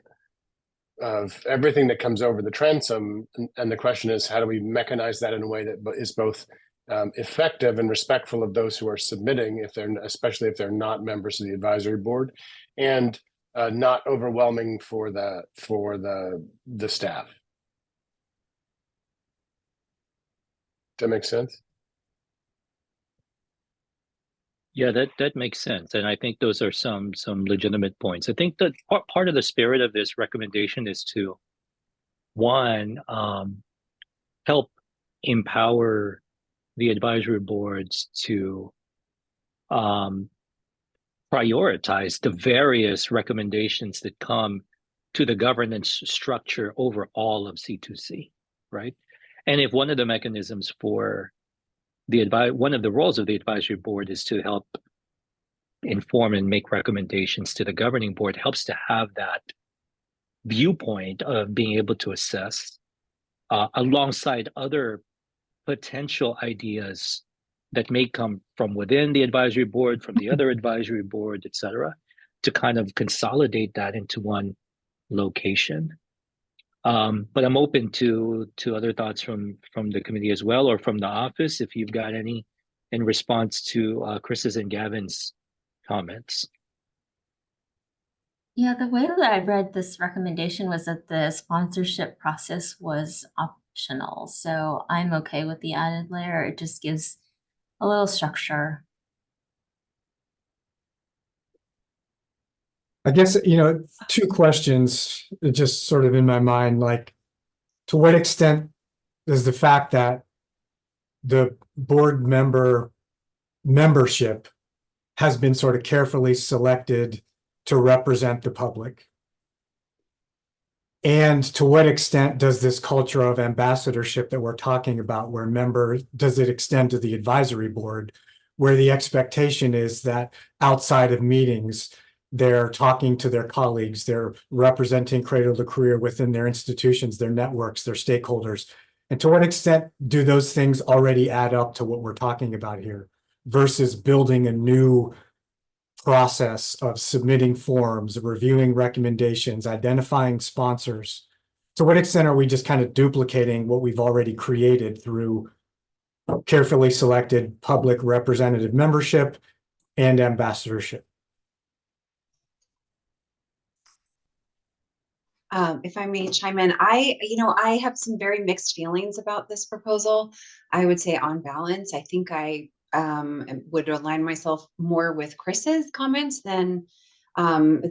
G: everything that comes over the transom. And the question is, how do we mechanize that in a way that is both effective and respectful of those who are submitting, especially if they're not members of the advisory board, and not overwhelming for the staff. Does that make sense?
A: Yeah, that makes sense, and I think those are some legitimate points. I think that part of the spirit of this recommendation is to, one, help empower the advisory boards to prioritize the various recommendations that come to the governance structure over all of C2C, right? And if one of the mechanisms for one of the roles of the advisory board is to help inform and make recommendations to the governing board, helps to have that viewpoint of being able to assess alongside other potential ideas that may come from within the advisory board, from the other advisory board, et cetera, to kind of consolidate that into one location. But I'm open to other thoughts from the committee as well, or from the office, if you've got any in response to Chris's and Gavin's comments.
H: Yeah, the way that I read this recommendation was that the sponsorship process was optional. So I'm okay with the added layer. It just gives a little structure.
D: I guess, two questions just sort of in my mind, like, to what extent is the fact that the board membership has been sort of carefully selected to represent the public. And to what extent does this culture of ambassadorship that we're talking about, does it extend to the advisory board, where the expectation is that outside of meetings, they're talking to their colleagues, they're representing Cradle-to-Career within their institutions, their networks, their stakeholders. And to what extent do those things already add up to what we're talking about here versus building a new process of submitting forms, reviewing recommendations, identifying sponsors? To what extent are we just kind of duplicating what we've already created through carefully selected public representative membership and ambassadorship?
C: If I may chime in, I have some very mixed feelings about this proposal. I would say on balance, I think I would align myself more with Chris's comments than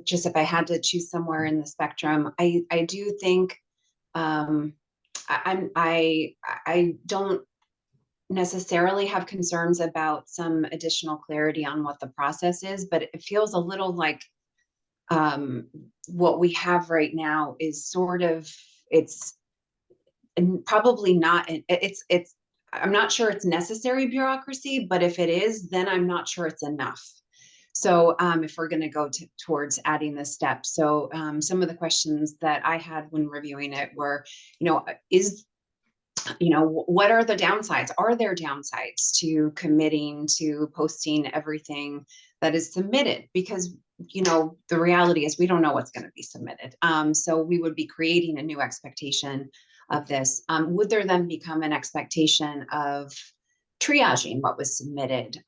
C: just if I had to choose somewhere in the spectrum. I do think I don't necessarily have concerns about some additional clarity on what the process is, but it feels a little like what we have right now is sort of, it's probably not, I'm not sure it's necessary bureaucracy, but if it is, then I'm not sure it's enough. So if we're going to go towards adding this step. So some of the questions that I had when reviewing it were, what are the downsides? Are there downsides to committing to posting everything that is submitted? Because, the reality is we don't know what's going to be submitted. So we would be creating a new expectation of this. Would there then become an expectation of triaging what was submitted,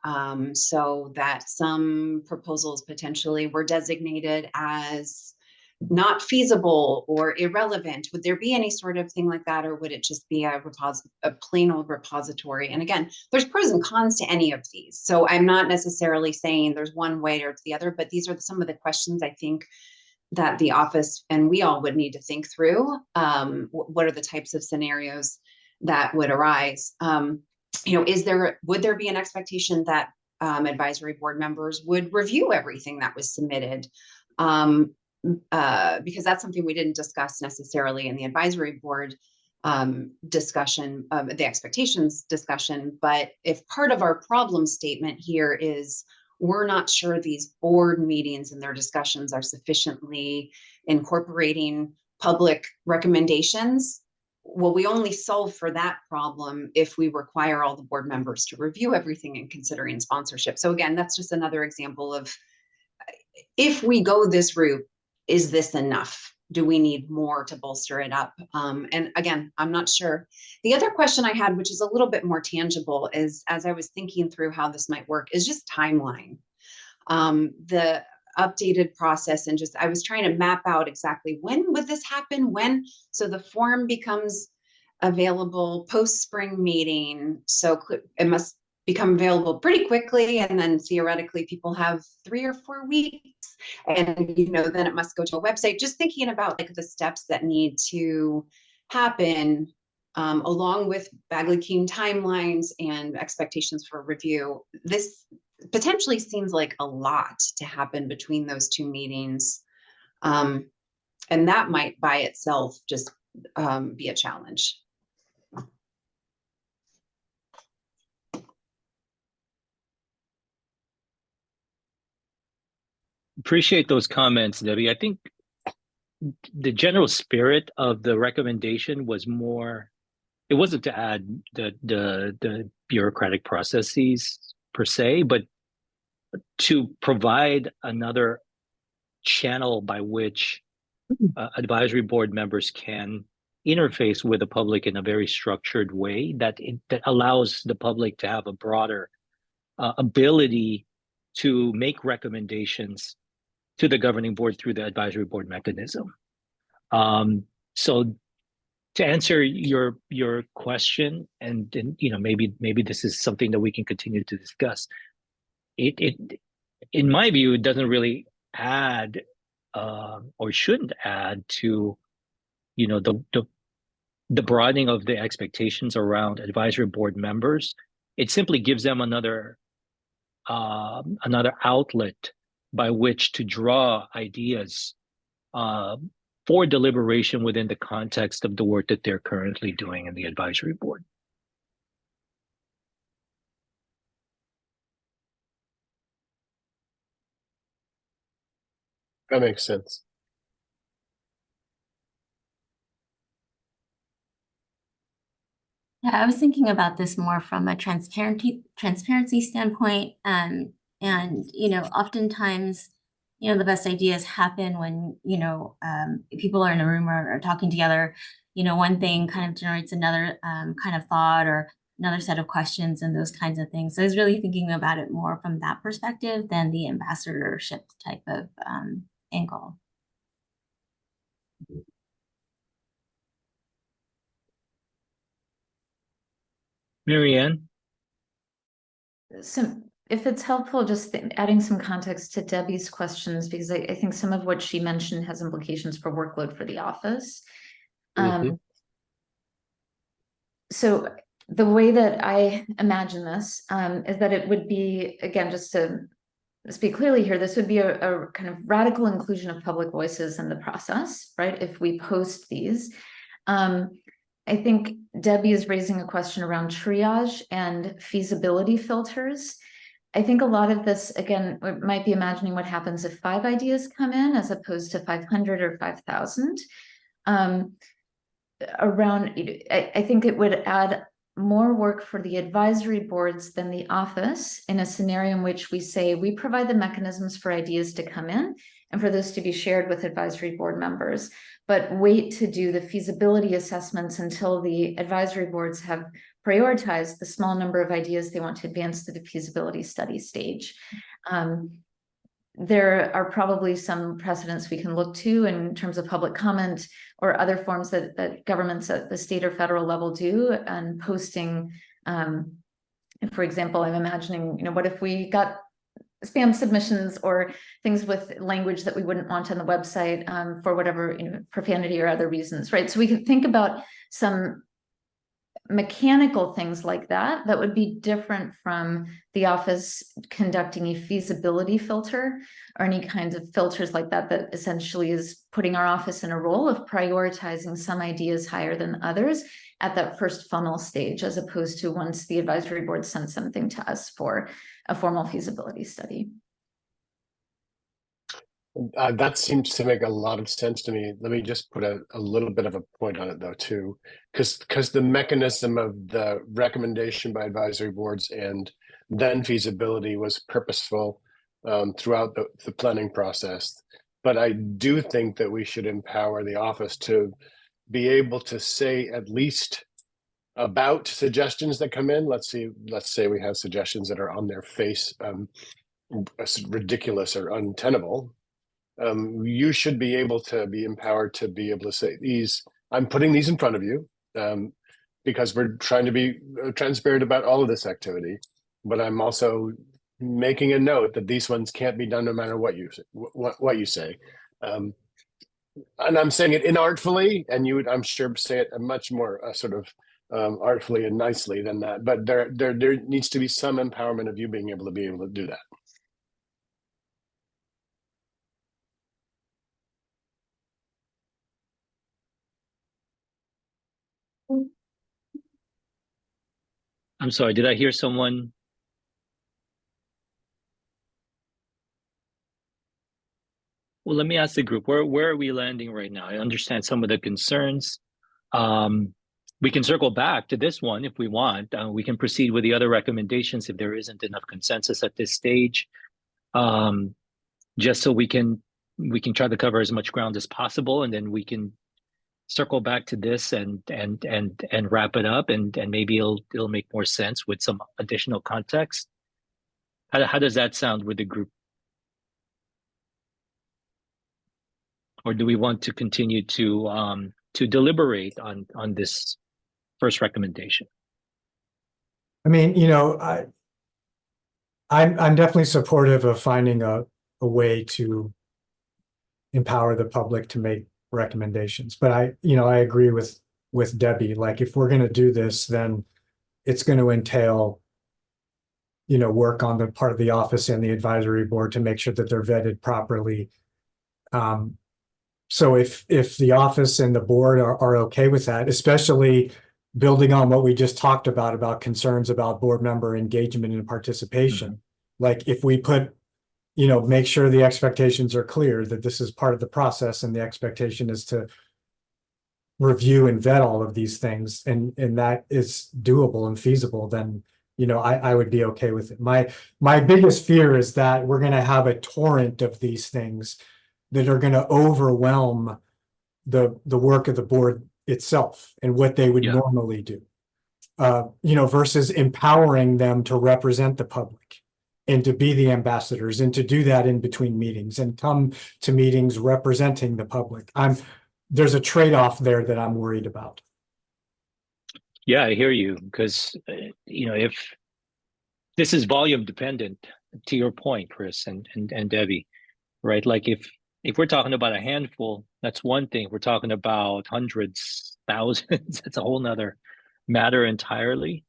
C: so that some proposals potentially were designated as not feasible or irrelevant? Would there be any sort of thing like that, or would it just be a plain old repository? And again, there's pros and cons to any of these, so I'm not necessarily saying there's one way or the other, but these are some of the questions I think that the office and we all would need to think through. What are the types of scenarios that would arise? Would there be an expectation that advisory board members would review everything that was submitted? Because that's something we didn't discuss necessarily in the advisory board discussion, the expectations discussion. But if part of our problem statement here is we're not sure these board meetings and their discussions are sufficiently incorporating public recommendations, well, we only solve for that problem if we require all the board members to review everything and considering sponsorship. So again, that's just another example of, if we go this route, is this enough? Do we need more to bolster it up? And again, I'm not sure. The other question I had, which is a little bit more tangible, is as I was thinking through how this might work, is just timeline. The updated process, and just I was trying to map out exactly when would this happen, so the form becomes available post spring meeting, so it must become available pretty quickly, and then theoretically people have 3 or 4 weeks, and then it must go to a website. Just thinking about like the steps that need to happen along with Bagley-Keene timelines and expectations for review. This potentially seems like a lot to happen between those 2 meetings, and that might by itself just be a challenge.
A: Appreciate those comments, Debbie. I think the general spirit of the recommendation was more, it wasn't to add the bureaucratic processes per se, but to provide another channel by which advisory board members can interface with the public in a very structured way that allows the public to have a broader ability to make recommendations to the governing board through the advisory board mechanism. So to answer your question, and maybe this is something that we can continue to discuss. It in my view, it doesn't really add or shouldn't add to the the broadening of the expectations around advisory board members, it simply gives them another outlet by which to draw ideas for deliberation within the context of the work that they're currently doing in the advisory board.
G: That makes sense.
H: Yeah, I was thinking about this more from a transparency standpoint. And, oftentimes, the best ideas happen when, people are in a room or talking together. One thing kind of generates another kind of thought or another set of questions and those kinds of things. So I was really thinking about it more from that perspective than the ambassadorship type of angle.
A: Marianne?
F: So if it's helpful, just adding some context to Debbie's questions, because I think some of what she mentioned has implications for workload for the office. So the way that I imagine this is that it would be, again, just to speak clearly here, this would be a kind of radical inclusion of public voices in the process, right? If we post these. I think Debbie is raising a question around triage and feasibility filters. I think a lot of this, again, we might be imagining what happens if 5 ideas come in as opposed to 500 or 5,000. I think it would add more work for the advisory boards than the office in a scenario in which we say we provide the mechanisms for ideas to come in and for those to be shared with advisory board members, but wait to do the feasibility assessments until the advisory boards have prioritized the small number of ideas they want to advance to the feasibility study stage. There are probably some precedents we can look to in terms of public comment or other forms that governments at the state or federal level do, and posting. For example, I'm imagining, what if we got spam submissions or things with language that we wouldn't want on the website for whatever, profanity or other reasons, right? So we could think about some mechanical things like that would be different from the office conducting a feasibility filter or any kinds of filters like that essentially is putting our office in a role of prioritizing some ideas higher than others at that first funnel stage, as opposed to once the advisory board sends something to us for a formal feasibility study.
G: That seems to make a lot of sense to me. Let me just put a little bit of a point on it, though, too, because the mechanism of the recommendation by advisory boards and then feasibility was purposeful throughout the planning process. But I do think that we should empower the office to be able to say at least about suggestions that come in. Let's say we have suggestions that are on their face ridiculous or untenable. You should be able to be empowered to be able to say, I'm putting these in front of you because we're trying to be transparent about all of this activity, but I'm also making a note that these ones can't be done no matter what you say. And I'm saying it inartfully, and you would, I'm sure, say it much more sort of artfully and nicely than that. But there needs to be some empowerment of you being able to do that.
A: I'm sorry, did I hear someone? Well, let me ask the group, where are we landing right now? I understand some of the concerns. We can circle back to this one if we want. We can proceed with the other recommendations if there isn't enough consensus at this stage. Just so we can try to cover as much ground as possible, and then we can circle back to this and wrap it up, and maybe it'll make more sense with some additional context. How does that sound with the group? Or do we want to continue to deliberate on this first recommendation?
D: I mean, I'm definitely supportive of finding a way to empower the public to make recommendations, but I agree with with Debbie. Like, if we're going to do this, then it's going to entail, work on the part of the office and the advisory board to make sure that they're vetted properly. So if the office and the board are okay with that, especially building on what we just talked about concerns about board member engagement and participation, like if we put, make sure the expectations are clear that this is part of the process and the expectation is to review and vet all of these things, and that is doable and feasible, then I would be okay with it. My biggest fear is that we're going to have a torrent of these things that are going to overwhelm the work of the board itself and what they would normally do. Versus empowering them to represent the public and to be the ambassadors and to do that in between meetings and come to meetings representing the public. There's a trade-off there that I'm worried about.
A: Yeah, I hear you, because if this is volume dependent, to your point, Chris and Debbie, right? Like if we're talking about a handful, that's one thing. If we're talking about hundreds, thousands, it's a whole nother matter entirely.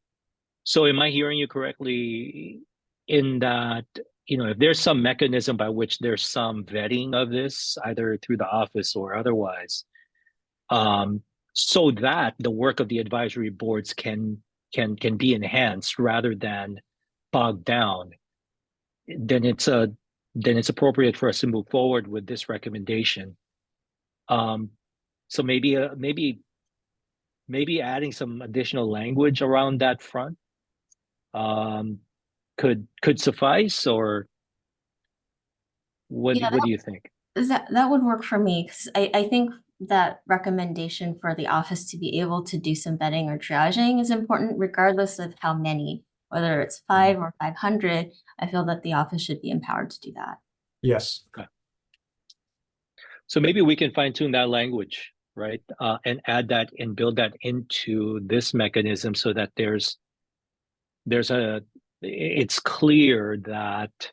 A: So am I hearing you correctly in that, if there's some mechanism by which there's some vetting of this, either through the office or otherwise, so that the work of the advisory boards can be enhanced rather than bogged down, then it's appropriate for us to move forward with this recommendation. So maybe adding some additional language around that front could suffice, or what do you think?
H: That would work for me, because I think that recommendation for the office to be able to do some vetting or triaging is important, regardless of how many, whether it's 5 or 500. I feel that the office should be empowered to do that.
D: Yes.
A: Okay. So maybe we can fine tune that language, right? And add that and build that into this mechanism so that it's clear that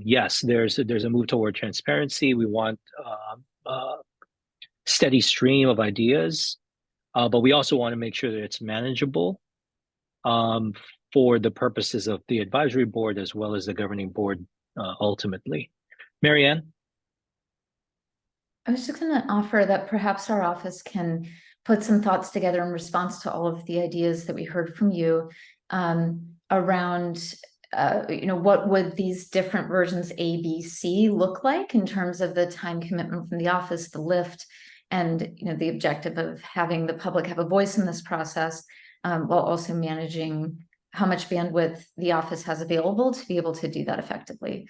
A: yes, there's a move toward transparency. We want steady stream of ideas, but we also want to make sure that it's manageable for the purposes of the advisory board as well as the governing board ultimately. Marianne?
F: I was just going to offer that perhaps our office can put some thoughts together in response to all of the ideas that we heard from you around what would these different versions A, B, C look like in terms of the time commitment from the office, the lift, and the objective of having the public have a voice in this process, while also managing how much bandwidth the office has available to be able to do that effectively.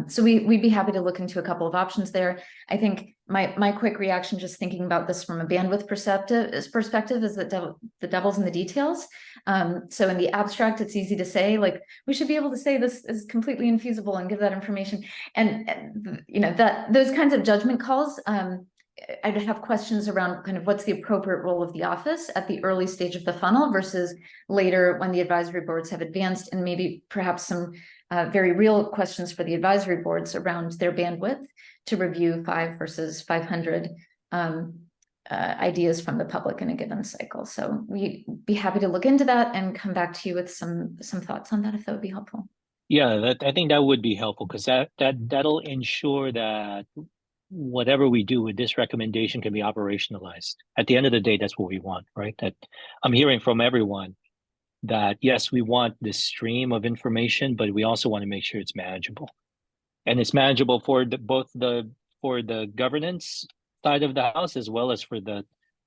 F: So we'd be happy to look into a couple of options there. I think my quick reaction, just thinking about this from a bandwidth perspective, is that the devil's in the details. So in the abstract, it's easy to say, like, we should be able to say this is completely infeasible and give that information. And that those kinds of judgment calls, I'd have questions around kind of what's the appropriate role of the office at the early stage of the funnel versus later when the advisory boards have advanced, and maybe perhaps some very real questions for the advisory boards around their bandwidth to review 5 versus 500 ideas from the public in a given cycle. So we'd be happy to look into that and come back to you with some thoughts on that, if that would be helpful.
A: Yeah, I think that would be helpful, because that'll ensure that whatever we do with this recommendation can be operationalized. At the end of the day, that's what we want, right? That I'm hearing from everyone that yes, we want this stream of information, but we also want to make sure it's manageable, and it's manageable for the governance side of the house as well as for the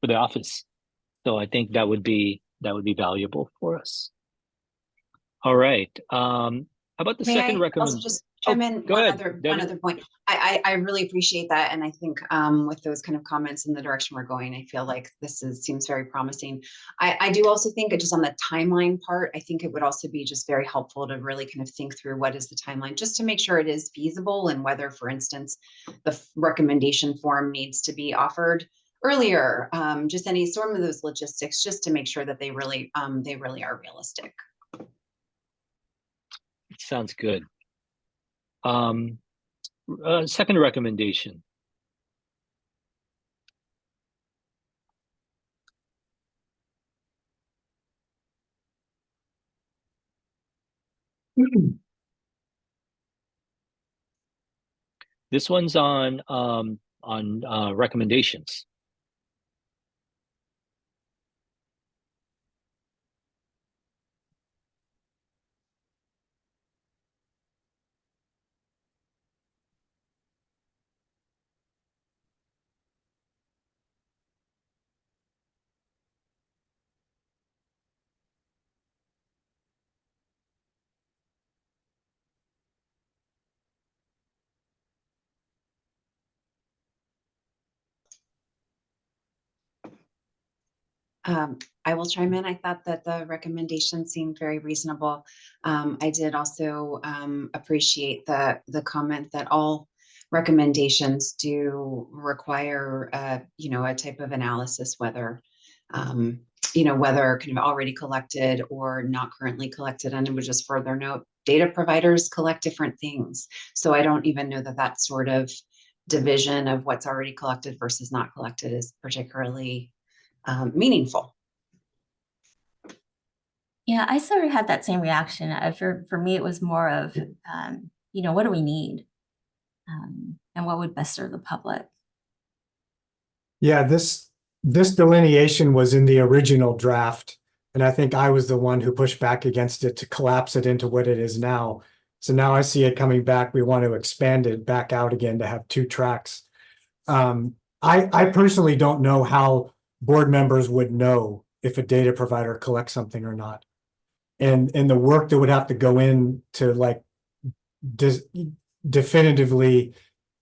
A: office. So I think that would be valuable for us. All right. How about the second recommendation?
C: Also just chime in
A: go
C: one
A: ahead,
C: other point. I really appreciate that, and I think with those kind of comments in the direction we're going, I feel like this seems very promising. I do also think just on the timeline part, I think it would also be just very helpful to really kind of think through what is the timeline, just to make sure it is feasible, and whether, for instance, the recommendation form needs to be offered earlier. Just any sort of those logistics, just to make sure that they really are realistic.
A: Sounds good. Second recommendation. This one's on recommendations.
C: I will chime in. I thought that the recommendation seemed very reasonable. I did also appreciate the comment that all recommendations do require, a type of analysis, whether, whether kind of already collected or not currently collected. And it would just further note, data providers collect different things. So I don't even know that sort of division of what's already collected versus not collected is particularly meaningful.
H: Yeah, I sort of had that same reaction. For me, it was more of, what do we need? And what would best serve the public?
D: Yeah, this delineation was in the original draft, and I think I was the one who pushed back against it to collapse it into what it is now. So now I see it coming back. We want to expand it back out again to have 2 tracks. I personally don't know how board members would know if a data provider collects something or not. And the work that would have to go in to like definitively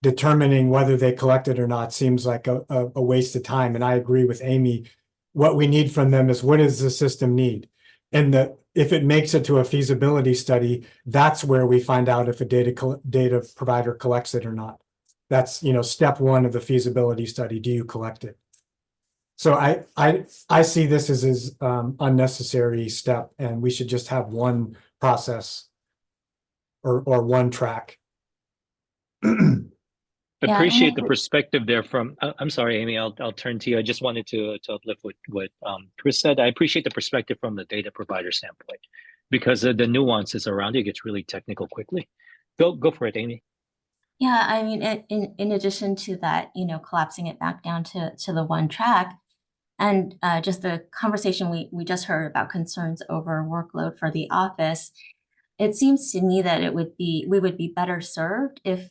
D: determining whether they collect it or not seems like a waste of time. And I agree with Amy. What we need from them is, what does the system need? And if it makes it to a feasibility study, that's where we find out if a data provider collects it or not. That's, step 1 of the feasibility study. Do you collect it? So I see this as unnecessary step, and we should just have one process or one track.
A: Appreciate the perspective there from, I'm sorry, Amy, I'll turn to you. I just wanted to uplift what Chris said. I appreciate the perspective from the data provider standpoint, because the nuances around it gets really technical quickly. Go for it, Amy.
H: Yeah, I mean, in addition to that, collapsing it back down to the one track, and just the conversation we just heard about concerns over workload for the office, it seems to me that we would be better served if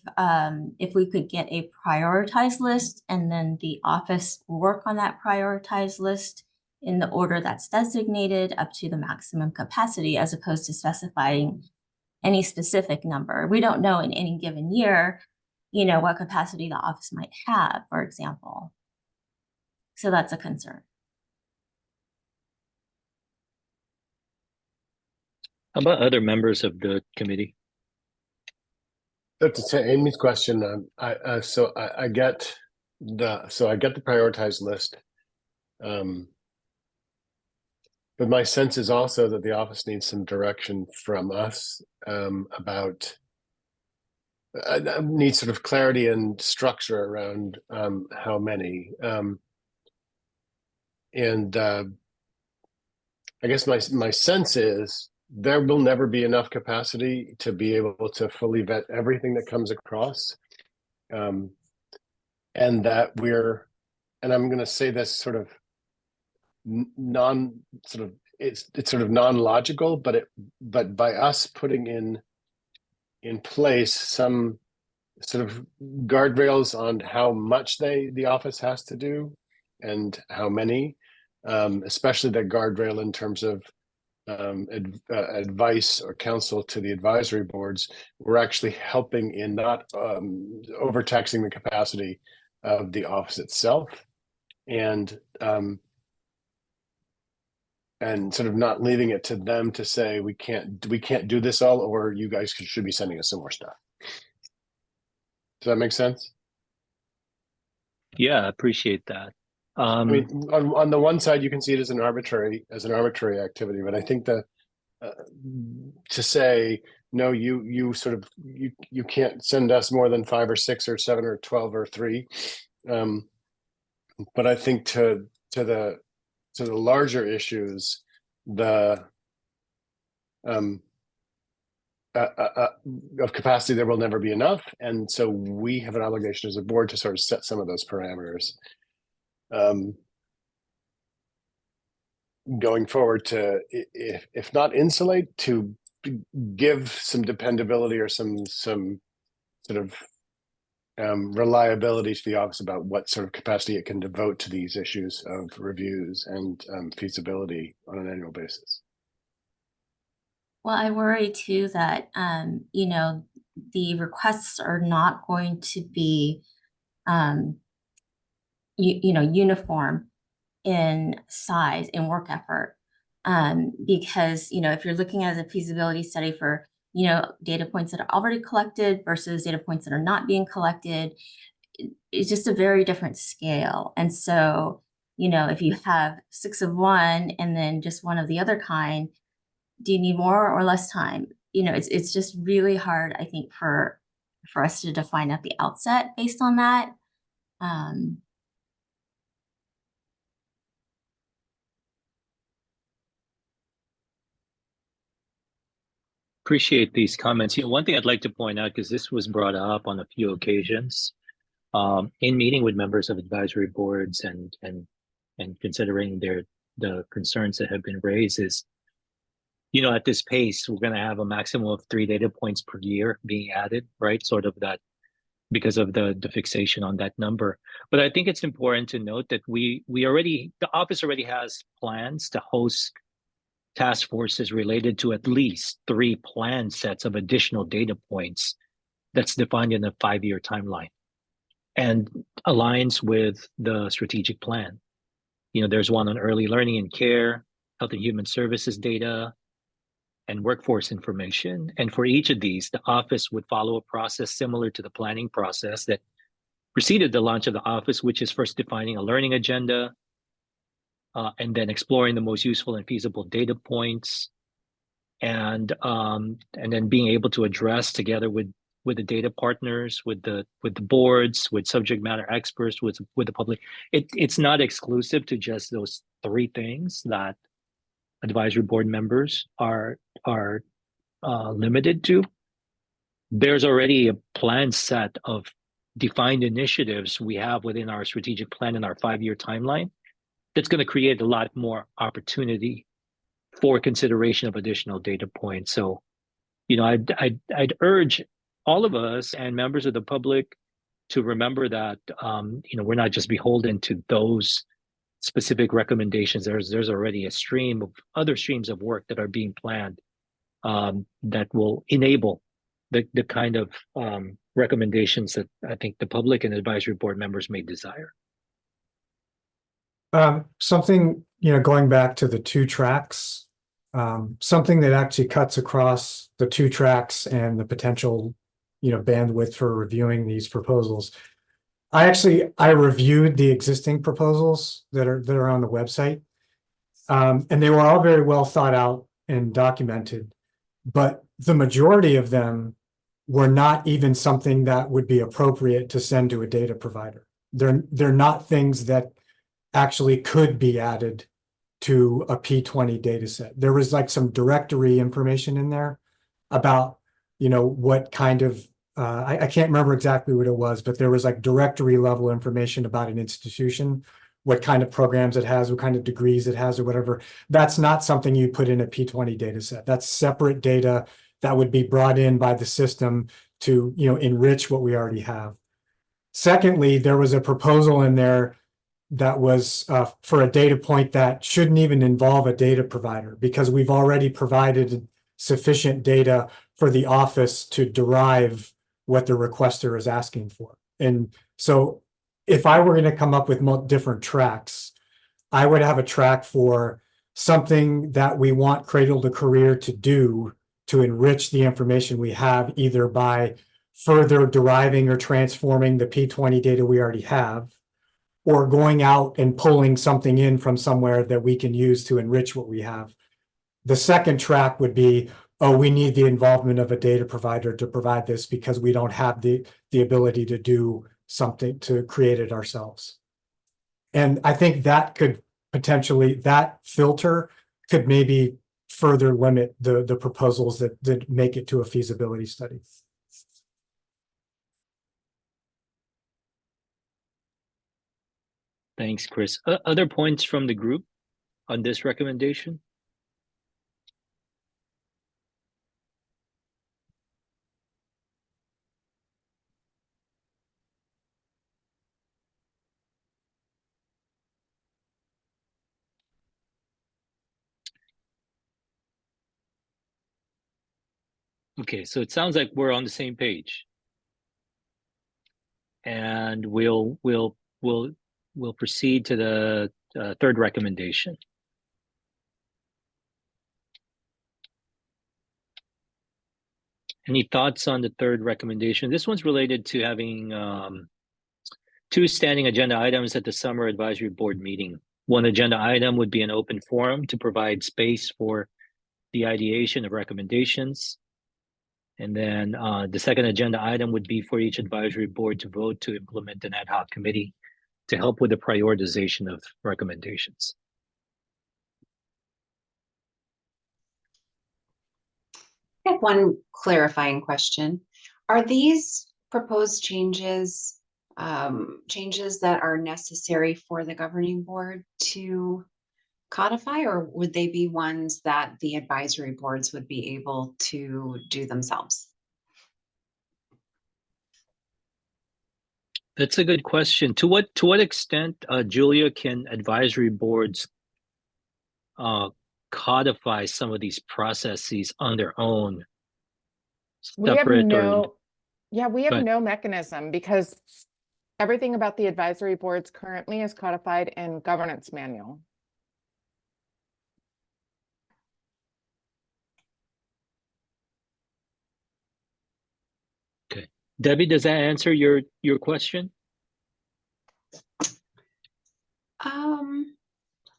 H: we could get a prioritized list, and then the office work on that prioritized list in the order that's designated up to the maximum capacity, as opposed to specifying any specific number. We don't know in any given year, what capacity the office might have, for example. So that's a concern.
A: How about other members of the committee?
G: To Amy's question, I get the prioritized list, but my sense is also that the office needs some direction from us about needs sort of clarity and structure around how many. And I guess my sense is there will never be enough capacity to be able to fully vet everything that comes across. And that and I'm going to say this sort of it's sort of non-logical, but by us putting in place some sort of guardrails on how much the office has to do and how many, especially the guardrail in terms of advice or counsel to the advisory boards, we're actually helping in not overtaxing the capacity of the office itself, and sort of not leaving it to them to say we can't do this all, or you guys should be sending us some more stuff. Does that make sense?
A: Yeah, I appreciate that.
G: I mean, on the one side, you can see it as an arbitrary activity, but I think that to say no, you can't send us more than 5 or 6 or 7 or 12 or 3. But I think to the larger issues, of capacity, there will never be enough. And so we have an obligation as a board to sort of set some of those parameters. Going forward to, if not insulate, to give some dependability or some sort of reliability to the office about what sort of capacity it can devote to these issues of reviews and feasibility on an annual basis.
H: Well, I worry too that, you know, the requests are not going to be, you know, uniform in size and work effort. Because, you know, if you're looking at a feasibility study for, you know, data points that are already collected versus data points that are not being collected, it's just a very different scale. And so, you know, if you have 6 of one and then just one of the other kind, do you need more or less time? You know, it's just really hard, I think, for us to define at the outset based on that.
A: Appreciate these comments. You know, one thing I'd like to point out, because this was brought up on a few occasions, in meeting with members of advisory boards and considering the concerns that have been raised, is, you know, at this pace, we're going to have a maximum of 3 data points per year being added, right? Sort of that, because of the fixation on that number. But I think it's important to note that the office already has plans to host task forces related to at least 3 planned sets of additional data points that's defined in a 5-year timeline and aligns with the strategic plan. You know, there's one on early learning and care, health and human services data, and workforce information. And for each of these, the office would follow a process similar to the planning process that preceded the launch of the office, which is first defining a learning agenda, and then exploring the most useful and feasible data points, and then being able to address together with the data partners, with the boards, with subject matter experts, with the public. It's not exclusive to just those 3 things that advisory board members are limited to. There's already a planned set of defined initiatives we have within our strategic plan and our 5-year timeline that's going to create a lot more opportunity for consideration of additional data points. So, you know, I'd urge all of us and members of the public to remember that, you know, we're not just beholden to those specific recommendations. There's already a stream of other streams of work that are being planned, that will enable the kind of recommendations that I think the public and advisory board members may desire.
D: Something, you know, going back to the 2 tracks, something that actually cuts across the 2 tracks and the potential, you know, bandwidth for reviewing these proposals. I reviewed the existing proposals that are on the website, and they were all very well thought out and documented, but the majority of them were not even something that would be appropriate to send to a data provider. They're not things that actually could be added to a P20 data set. There was like some directory information in there about, you know, what kind of, I can't remember exactly what it was, but there was like directory level information about an institution, what kind of programs it has, what kind of degrees it has or whatever. That's not something you put in a P20 data set. That's separate data that would be brought in by the system to, you know, enrich what we already have. Secondly, there was a proposal in there that was for a data point that shouldn't even involve a data provider, because we've already provided sufficient data for the office to derive what the requester is asking for. And so if I were going to come up with different tracks, I would have a track for something that we want Cradle-to-Career to do to enrich the information we have, either by further deriving or transforming the P20 data we already have, or going out and pulling something in from somewhere that we can use to enrich what we have. The second track would be, oh, we need the involvement of a data provider to provide this because we don't have the ability to do something to create it ourselves. And I think that could potentially, that filter could maybe further limit the proposals that make it to a feasibility study.
A: Thanks, Chris. Other points from the group on this recommendation? Okay, so it sounds like we're on the same page. And we'll proceed to the third recommendation. Any thoughts on the third recommendation? This one's related to having 2 standing agenda items at the summer advisory board meeting. One agenda item would be an open forum to provide space for the ideation of recommendations. And then the second agenda item would be for each advisory board to vote to implement an ad hoc committee to help with the prioritization of recommendations.
C: I have one clarifying question. Are these proposed changes changes that are necessary for the governing board to codify, or would they be ones that the advisory boards would be able to do themselves?
A: That's a good question. To what extent, Julia, can advisory boards codify some of these processes on their own?
E: We have
A: Separate
E: no, yeah, we have
A: But-
E: no mechanism because everything about the advisory boards currently is codified in governance manual.
A: Okay, Debbie, does that answer your question?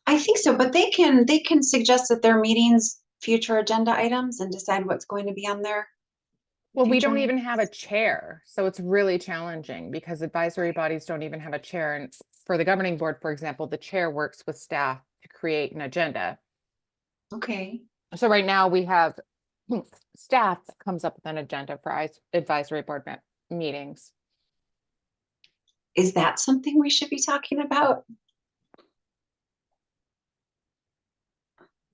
C: I think so, but they can suggest at their meetings future agenda items and decide what's going to be on there.
E: Well, we don't
C: Future-
E: even have a chair, so it's really challenging because advisory bodies don't even have a chair. And for the governing board, for example, the chair works with staff to create an agenda.
C: Okay.
E: So right now we have staff that comes up with an agenda for advisory board meetings.
C: Is that something we should be talking about?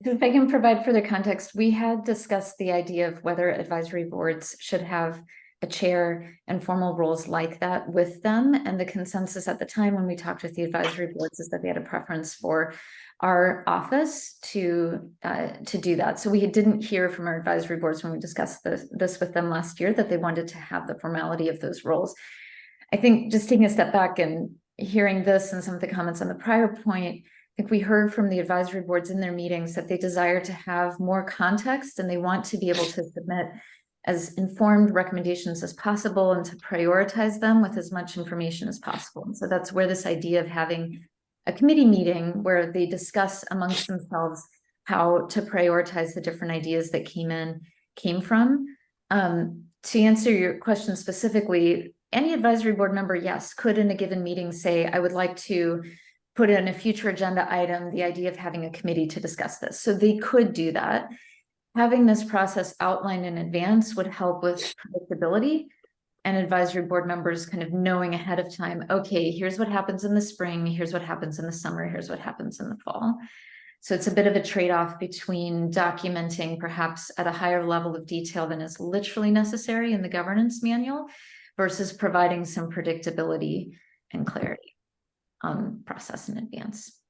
F: If I can provide further context, we had discussed the idea of whether advisory boards should have a chair and formal roles like that with them. And the consensus at the time when we talked with the advisory boards is that they had a preference for our office to do that. So we didn't hear from our advisory boards when we discussed this with them last year that they wanted to have the formality of those roles. I think just taking a step back and hearing this and some of the comments on the prior point, I think we heard from the advisory boards in their meetings that they desire to have more context and they want to be able to submit as informed recommendations as possible and to prioritize them with as much information as possible. And so that's where this idea of having a committee meeting where they discuss amongst themselves how to prioritize the different ideas that came from. To answer your question specifically, any advisory board member, yes, could in a given meeting say, I would like to put in a future agenda item, the idea of having a committee to discuss this. So they could do that. Having this process outlined in advance would help with predictability and advisory board members kind of knowing ahead of time, okay, here's what happens in the spring, here's what happens in the summer, here's what happens in the fall. So it's a bit of a trade-off between documenting perhaps at a higher level of detail than is literally necessary in the governance manual versus providing some predictability and clarity on process in advance.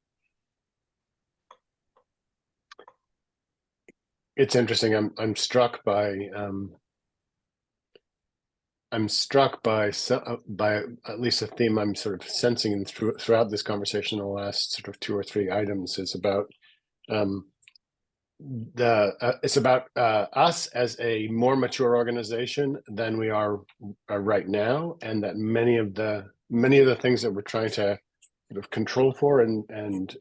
G: It's interesting. I'm struck by at least a theme I'm sort of sensing throughout this conversation. The last sort of 2 or 3 items is about it's about us as a more mature organization than we are right now, and that many of the things that we're trying to sort of control for and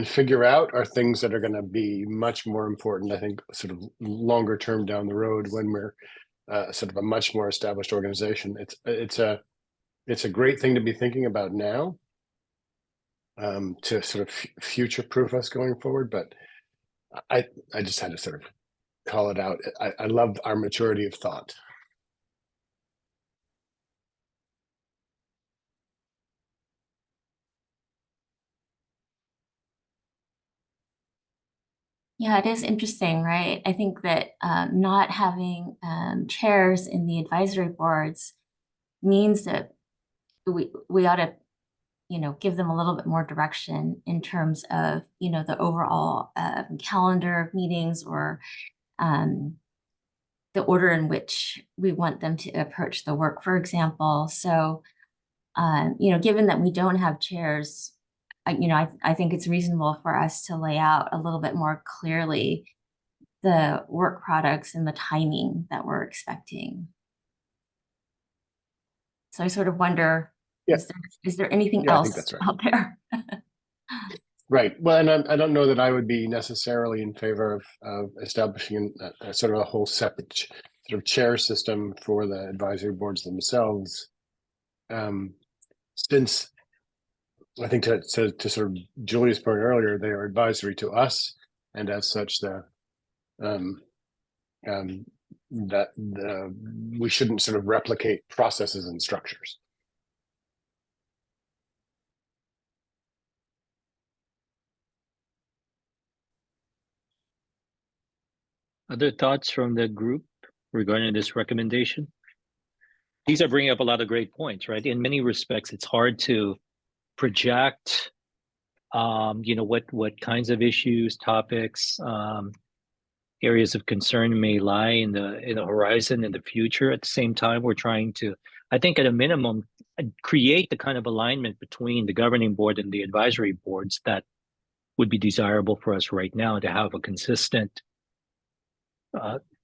G: figure out are things that are going to be much more important, I think, sort of longer term down the road when we're sort of a much more established organization. It's a great thing to be thinking about now to sort of future proof us going forward. But I just had to sort of call it out. I love our maturity of thought.
H: Yeah, it is interesting, right? I think that not having chairs in the advisory boards means that we ought to, give them a little bit more direction in terms of, the overall calendar of meetings, or the order in which we want them to approach the work, for example. So, given that we don't have chairs, I think it's reasonable for us to lay out a little bit more clearly the work products and the timing that we're expecting. So I sort of wonder,
G: Yeah.
H: is there anything
G: Yeah, I
H: else
G: think that's right.
H: out there?
G: Right. Well, and I don't know that I would be necessarily in favor of establishing a sort of a whole separate sort of chair system for the advisory boards themselves. Since I think to sort of Julia's point earlier, they are advisory to us, and as such, we shouldn't sort of replicate processes and structures.
A: Other thoughts from the group regarding this recommendation? These are bringing up a lot of great points, right? In many respects, it's hard to project, what kinds of issues, topics, areas of concern may lie in the horizon in the future. At the same time, we're trying to, I think, at a minimum, create the kind of alignment between the governing board and the advisory boards that would be desirable for us right now, to have a consistent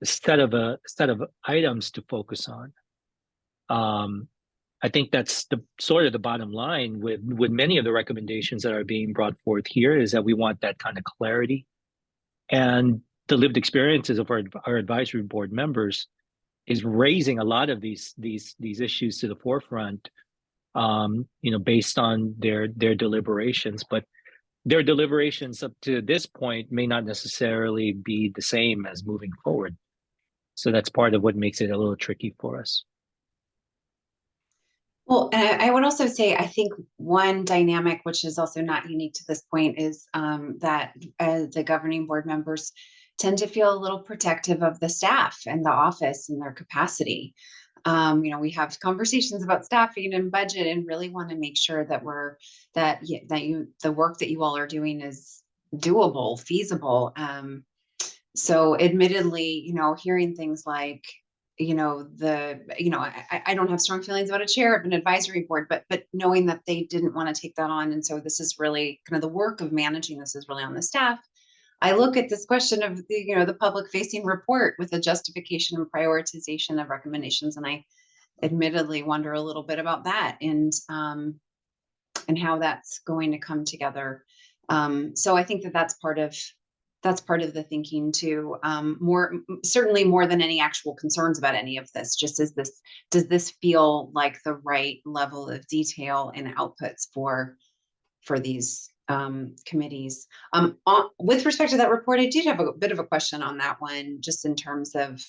A: set of items to focus on. I think that's the sort of the bottom line with many of the recommendations that are being brought forth here, is that we want that kind of clarity, and the lived experiences of our advisory board members is raising a lot of these issues to the forefront, based on their deliberations. But their deliberations up to this point may not necessarily be the same as moving forward. So that's part of what makes it a little tricky for us.
C: Well, and I would also say, I think one dynamic, which is also not unique to this point, is that the governing board members tend to feel a little protective of the staff and the office and their capacity. We have conversations about staffing and budget, and really want to make sure that the work that you all are doing is doable, feasible. So admittedly, hearing things like, I don't have strong feelings about a chair of an advisory board, but knowing that they didn't want to take that on. And so this is really kind of the work of managing this is really on the staff. I look at this question of the public facing report with the justification and prioritization of recommendations. And I admittedly wonder a little bit about that and how that's going to come together. So I think that's part of the thinking too. Certainly more than any actual concerns about any of this. Just does this feel like the right level of detail and outputs for these committees? With respect to that report, I did have a bit of a question on that one, just in terms of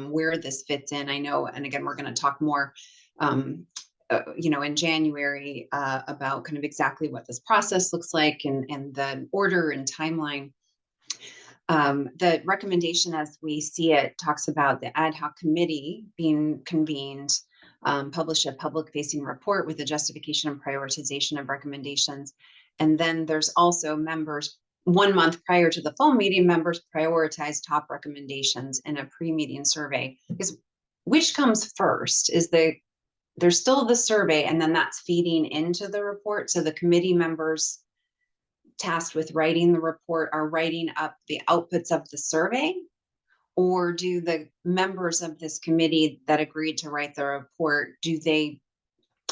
C: where this fits in. I know, and again, we're going to talk more in January about kind of exactly what this process looks like and the order and timeline. The recommendation as we see it talks about the ad hoc committee being convened, publish a public facing report with a justification and prioritization of recommendations. And then there's also members 1 month prior to the full meeting, members prioritize top recommendations in a pre-meeting survey. Because which comes first? There's still the survey, and then that's feeding into the report. So the committee members tasked with writing the report are writing up the outputs of the survey, or do the members of this committee that agreed to write the report,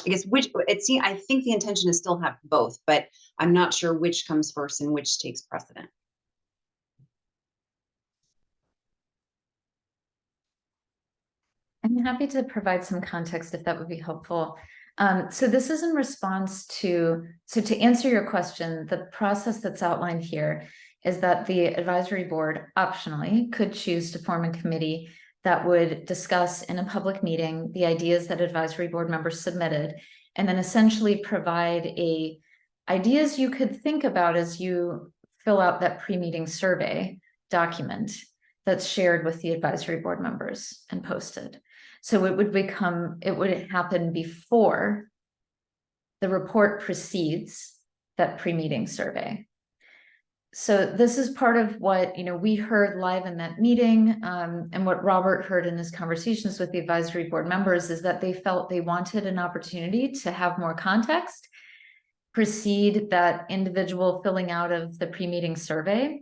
C: I think the intention is still have both, but I'm not sure which comes first and which takes precedent.
F: I'm happy to provide some context if that would be helpful. So this is in response to answer your question, the process that's outlined here is that the advisory board optionally could choose to form a committee that would discuss in a public meeting the ideas that advisory board members submitted, and then essentially provide ideas you could think about as you fill out that pre-meeting survey document that's shared with the advisory board members and posted. So it would happen before the report precedes that pre-meeting survey. So this is part of what, we heard live in that meeting, and what Robert heard in his conversations with the advisory board members is that they felt they wanted an opportunity to have more context, precede that individual filling out of the pre-meeting survey.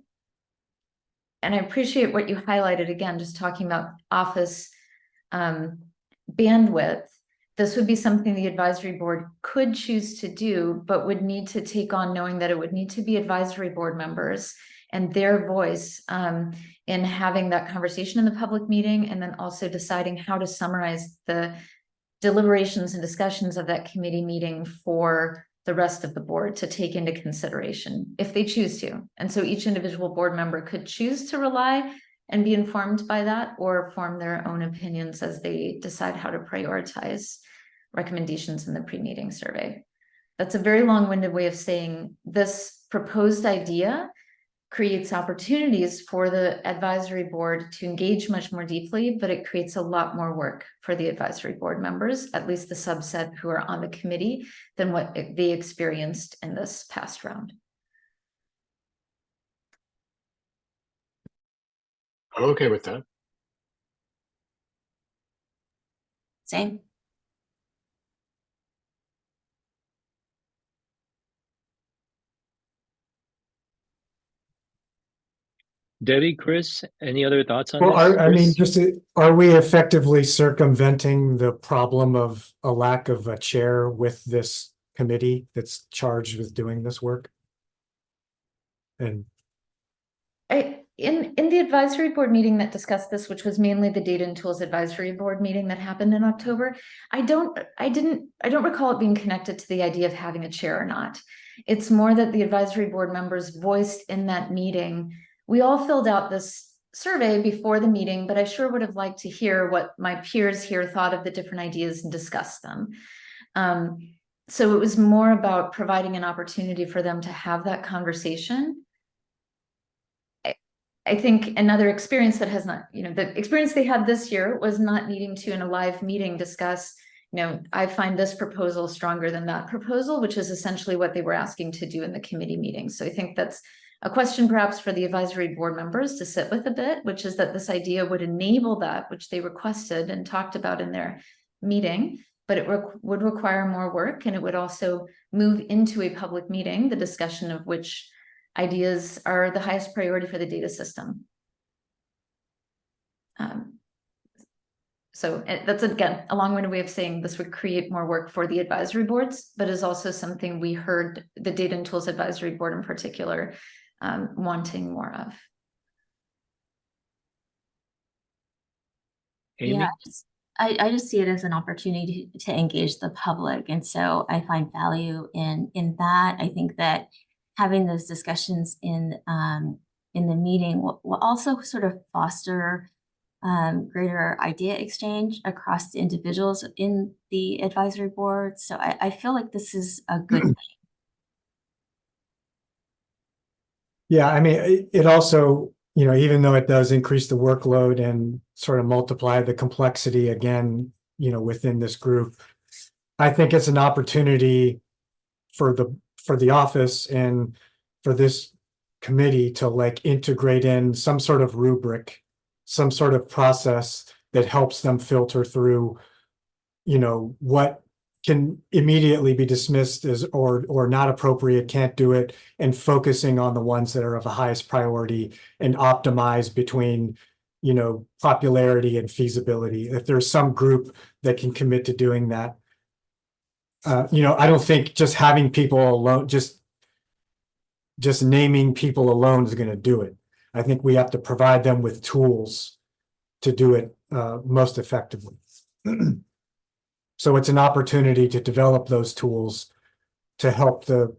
F: And I appreciate what you highlighted again, just talking about office bandwidth. This would be something the advisory board could choose to do, but would need to take on, knowing that it would need to be advisory board members and their voice in having that conversation in the public meeting, and then also deciding how to summarize the deliberations and discussions of that committee meeting for the rest of the board to take into consideration if they choose to. And so each individual board member could choose to rely and be informed by that, or form their own opinions as they decide how to prioritize recommendations in the pre-meeting survey. That's a very long-winded way of saying this proposed idea creates opportunities for the advisory board to engage much more deeply, but it creates a lot more work for the advisory board members, at least the subset who are on the committee, than what they experienced in this past round.
G: I'm okay with that.
H: Same.
A: Debbie, Chris, any other thoughts on
D: Well,
A: this?
D: I mean,
A: Chris?
D: are we effectively circumventing the problem of a lack of a chair with this committee that's charged with doing this work? And
F: In the advisory board meeting that discussed this, which was mainly the Data and Tools Advisory Board meeting that happened in October, I don't recall it being connected to the idea of having a chair or not. It's more that the advisory board members voiced in that meeting. We all filled out this survey before the meeting, but I sure would have liked to hear what my peers here thought of the different ideas and discuss them. So it was more about providing an opportunity for them to have that conversation. I think another experience that has not, the experience they had this year was not needing to, in a live meeting, discuss, I find this proposal stronger than that proposal, which is essentially what they were asking to do in the committee meeting. So I think that's a question perhaps for the advisory board members to sit with a bit, which is that this idea would enable that, which they requested and talked about in their meeting, but it would require more work, and it would also move into a public meeting, the discussion of which ideas are the highest priority for the data system. So that's, again, a long-winded way of saying this would create more work for the advisory boards, but is also something we heard the Data and Tools Advisory Board in particular wanting more of.
A: Amy?
H: Yeah, I just see it as an opportunity to engage the public. And so I find value in that. I think that having those discussions in the meeting will also sort of foster greater idea exchange across the individuals in the advisory board. So I feel like this is a good thing.
D: yeah, I mean, it also, even though it does increase the workload and sort of multiply the complexity again, within this group, I think it's an opportunity for the office and for this committee to like integrate in some sort of rubric, some sort of process that helps them filter through, what can immediately be dismissed as or not appropriate, can't do it, and focusing on the ones that are of the highest priority and optimize between, popularity and feasibility. If there's some group that can commit to doing that, I don't think just having people alone, just naming people alone is going to do it. I think we have to provide them with tools to do it most effectively. So it's an opportunity to develop those tools to help the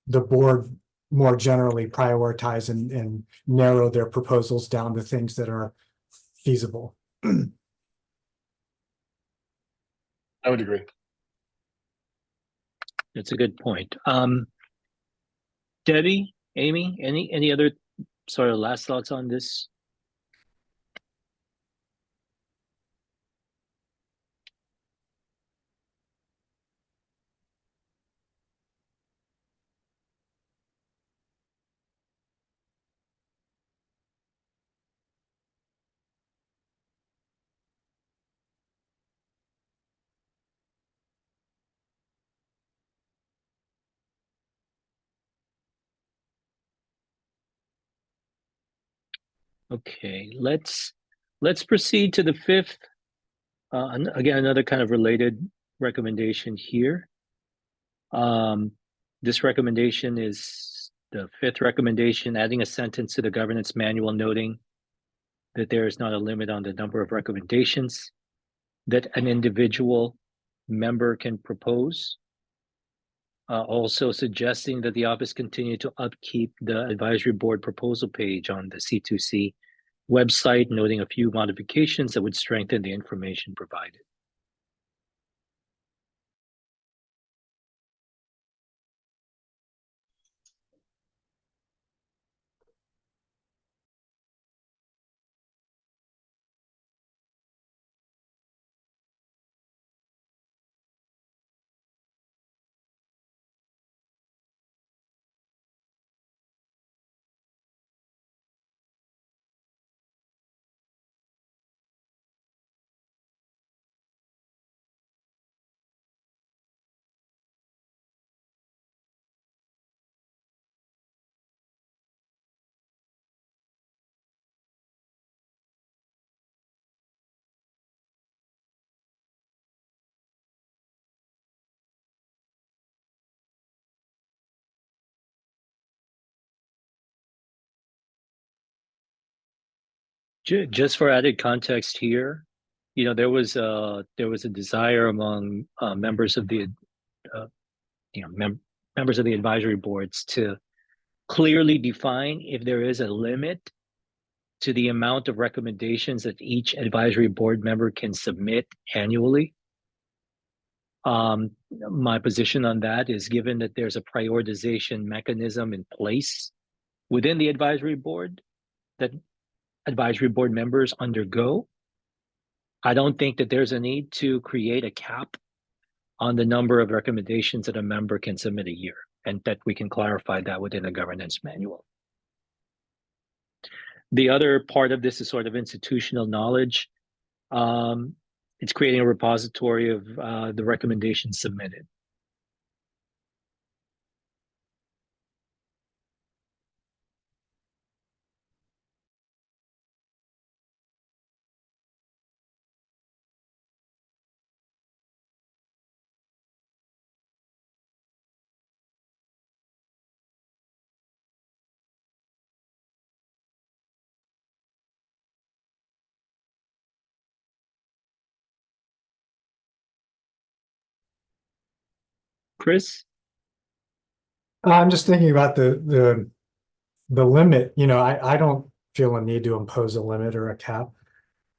D: board more generally prioritize and narrow their proposals down to things that are feasible.
G: I would agree.
A: That's a good point. Debbie, Amy, any other sort of last thoughts on this? Okay, let's proceed to the fifth. Again, another kind of related recommendation here. This recommendation is the fifth recommendation, adding a sentence to the governance manual noting that there is not a limit on the number of recommendations that an individual member can propose. Also suggesting that the office continue to upkeep the advisory board proposal page on the C2C website, noting a few modifications that would strengthen the information provided. Just for added context here, there was a desire among members of the members of the advisory boards to clearly define if there is a limit to the amount of recommendations that each advisory board member can submit annually. My position on that is, given that there's a prioritization mechanism in place within the advisory board that advisory board members undergo, I don't think that there's a need to create a cap on the number of recommendations that a member can submit a year, and that we can clarify that within the governance manual. The other part of this is sort of institutional knowledge. It's creating a repository of the recommendations submitted. Chris?
D: I'm just thinking about the limit. I don't feel a need to impose a limit or a cap.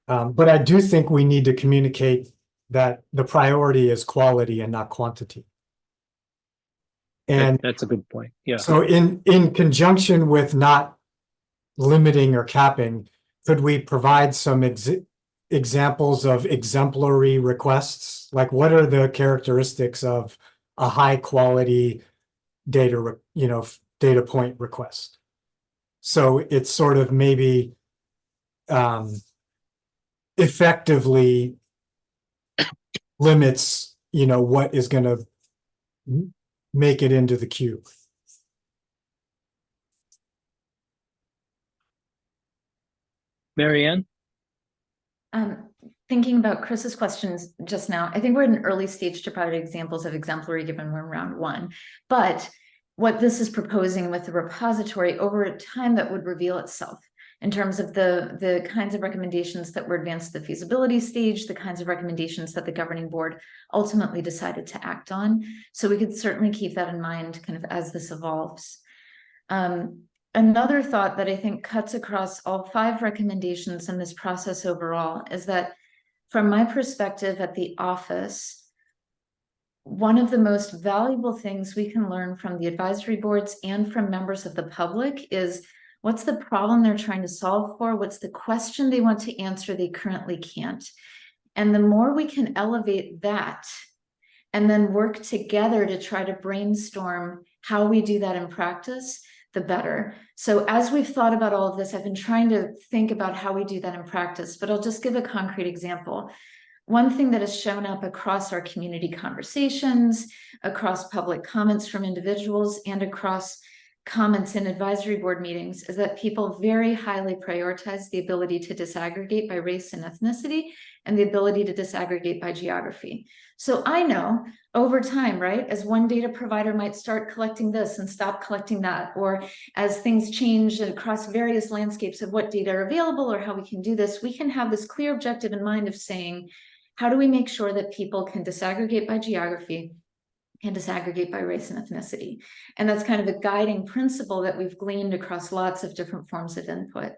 D: But I do think we need to communicate that the priority is quality and not quantity. And
A: that's a good point. Yeah.
D: So in conjunction with not limiting or capping, could we provide some examples of exemplary requests? Like, what are the characteristics of a high quality data point request? So it's sort of maybe effectively limits, what is going to make it into the queue.
A: Marianne?
F: Thinking about Chris's questions just now, I think we're at an early stage to provide examples of exemplary given we're in round one. But what this is proposing with the repository over time, that would reveal itself in terms of the kinds of recommendations that were advanced to the feasibility stage, the kinds of recommendations that the governing board ultimately decided to act on. So we could certainly keep that in mind kind of as this evolves. Another thought that I think cuts across all 5 recommendations in this process overall is that from my perspective at the office, one of the most valuable things we can learn from the advisory boards and from members of the public is what's the problem they're trying to solve for? What's the question they want to answer they currently can't? And the more we can elevate that and then work together to try to brainstorm how we do that in practice, the better. So as we've thought about all of this, I've been trying to think about how we do that in practice, but I'll just give a concrete example. One thing that has shown up across our community conversations, across public comments from individuals, and across comments in advisory board meetings is that people very highly prioritize the ability to disaggregate by race and ethnicity and the ability to disaggregate by geography. So I know over time, right, as one data provider might start collecting this and stop collecting that, or as things change across various landscapes of what data are available or how we can do this, we can have this clear objective in mind of saying, how do we make sure that people can disaggregate by geography and disaggregate by race and ethnicity? And that's kind of a guiding principle that we've gleaned across lots of different forms of input.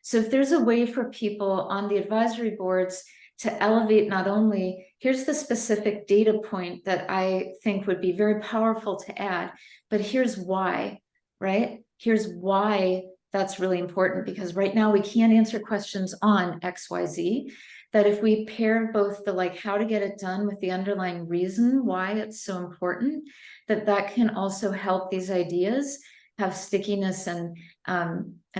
F: So if there's a way for people on the advisory boards to elevate not only, here's the specific data point that I think would be very powerful to add, but here's why, right? Here's why that's really important, because right now we can't answer questions on XYZ. That if we pair both the like how to get it done with the underlying reason why it's so important, that can also help these ideas have stickiness and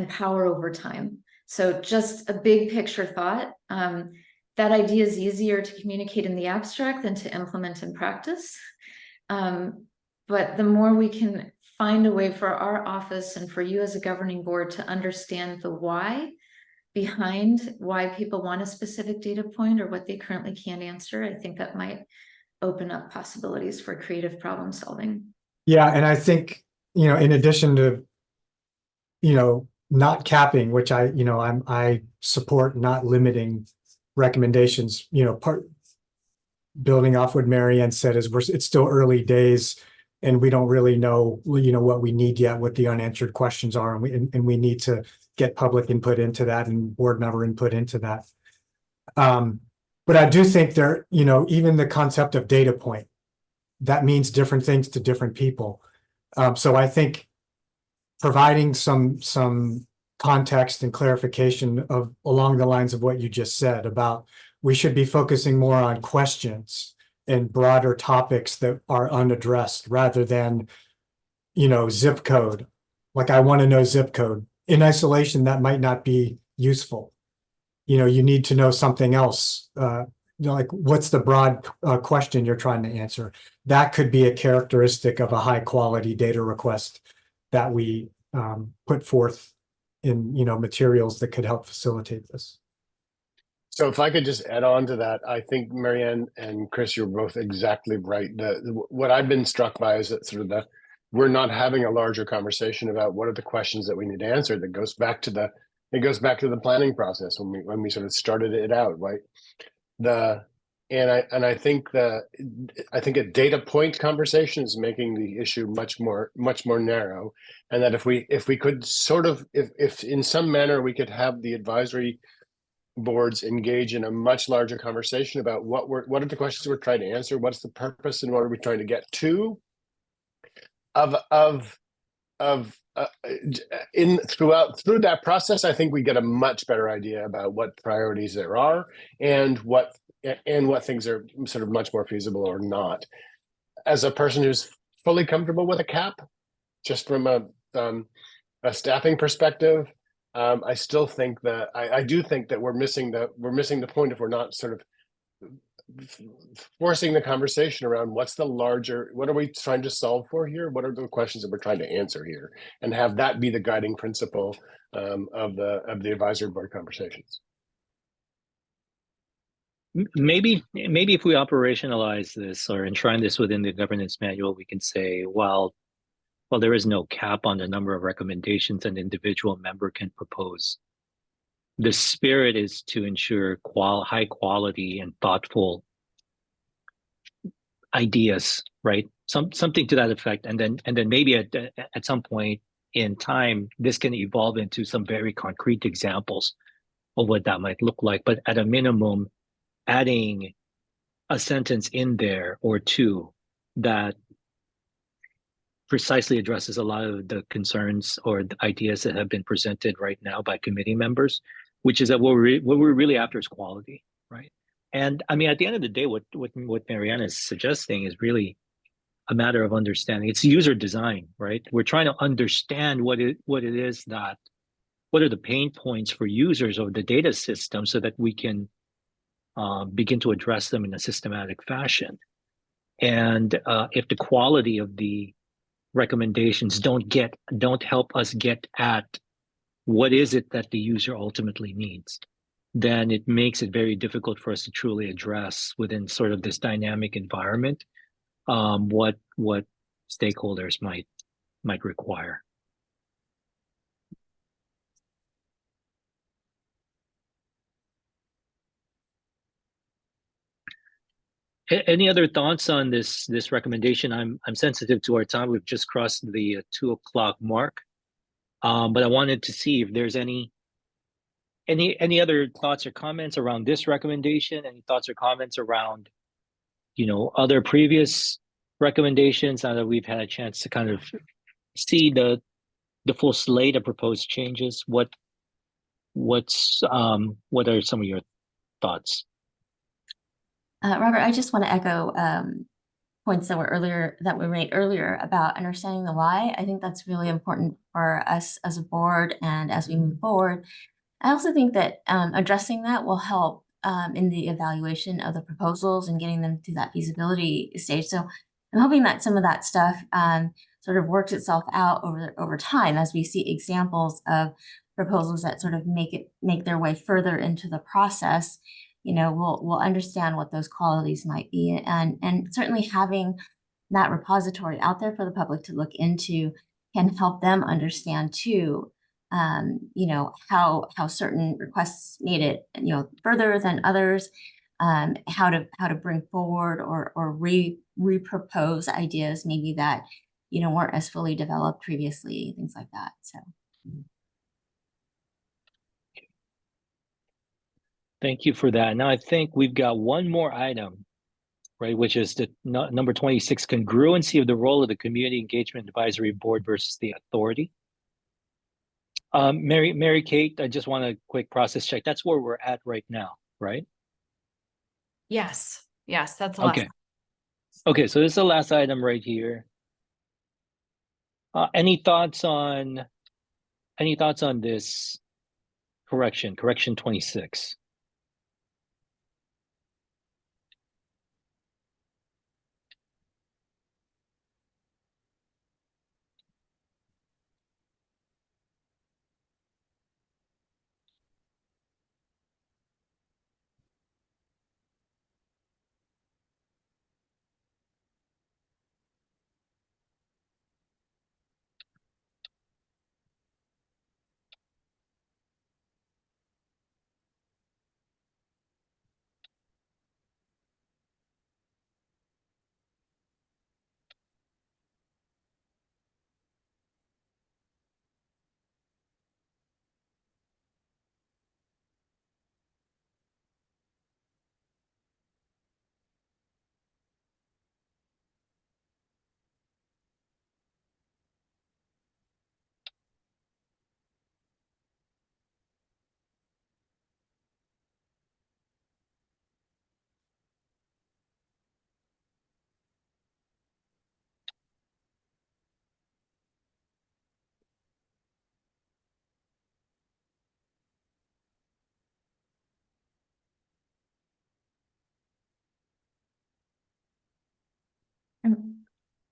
F: power over time. So just a big picture thought. That idea is easier to communicate in the abstract than to implement in practice. But the more we can find a way for our office and for you as a governing board to understand the why behind why people want a specific data point or what they currently can't answer, I think that might open up possibilities for creative problem solving.
D: Yeah, and I think, in addition to, not capping, which I support not limiting recommendations, building off what Marianne said is it's still early days and we don't really know, what we need yet, what the unanswered questions are. And we need to get public input into that and board member input into that. But I do think there, even the concept of data point, that means different things to different people. So I think providing some context and clarification of along the lines of what you just said about we should be focusing more on questions and broader topics that are unaddressed rather than, zip code. Like I want to know zip code. In isolation, that might not be useful. You need to know something else. Like what's the broad question you're trying to answer? That could be a characteristic of a high quality data request that we put forth in materials that could help facilitate this.
G: So if I could just add on to that, I think Marianne and Chris, you're both exactly right. What I've been struck by is that we're not having a larger conversation about what are the questions that we need to answer. That goes back to the planning process when we sort of started it out, right? I think a data point conversation is making the issue much more narrow, and that if we could sort of if in some manner we could have the advisory boards engage in a much larger conversation about what are the questions we're trying to answer, what's the purpose, and what are we trying to get to through that process. I think we get a much better idea about what priorities there are and what things are sort of much more feasible or not. As a person who's fully comfortable with a cap, just from a staffing perspective, I still think that I do think that we're missing the point if we're not sort of forcing the conversation around what are we trying to solve for here? What are the questions that we're trying to answer here, and have that be the guiding principle of the advisory board conversations.
A: Maybe if we operationalize this or enshrine this within the governance manual, we can say, well, there is no cap on the number of recommendations an individual member can propose. The spirit is to ensure high quality and thoughtful ideas, right? Something to that effect, and then maybe at some point in time, this can evolve into some very concrete examples of what that might look like. But at a minimum, adding a sentence in there or two that precisely addresses a lot of the concerns or the ideas that have been presented right now by committee members, which is that what we're really after is quality, right? And I mean, at the end of the day, what Mariana is suggesting is really a matter of understanding. It's user design, right? We're trying to understand what it is that, what are the pain points for users of the data system so that we can begin to address them in a systematic fashion. And if the quality of the recommendations don't help us get at what is it that the user ultimately needs, then it makes it very difficult for us to truly address within sort of this dynamic environment what stakeholders might require. Any other thoughts on this recommendation? I'm sensitive to our time. We've just crossed the 2 o'clock mark, but I wanted to see if there's any other thoughts or comments around this recommendation. Any thoughts or comments around, you know, other previous recommendations now that we've had a chance to kind of see the full slate of proposed changes? What are some of your thoughts?
H: Robert, I just want to echo points that were made earlier about understanding the why. I think that's really important for us as a board and as we move forward. I also think that addressing that will help in the evaluation of the proposals and getting them to that feasibility stage. So I'm hoping that some of that stuff sort of works itself out over time as we see examples of proposals that sort of make their way further into the process. You know, we'll understand what those qualities might be, and certainly having that repository out there for the public to look into can help them understand too, you know, how certain requests made it, you know, further than others, how to bring forward or repropose ideas maybe that, you know, weren't as fully developed previously, things like that. So.
A: Thank you for that. Now I think we've got one more item, right, which is the number 26, congruency of the role of the Community Engagement Advisory Board versus the authority. Mary Kate, I just want a quick process check. That's where we're at right now, right?
B: Yes, that's the last.
A: Okay, so this is the last item right here. Any thoughts on this correction 26?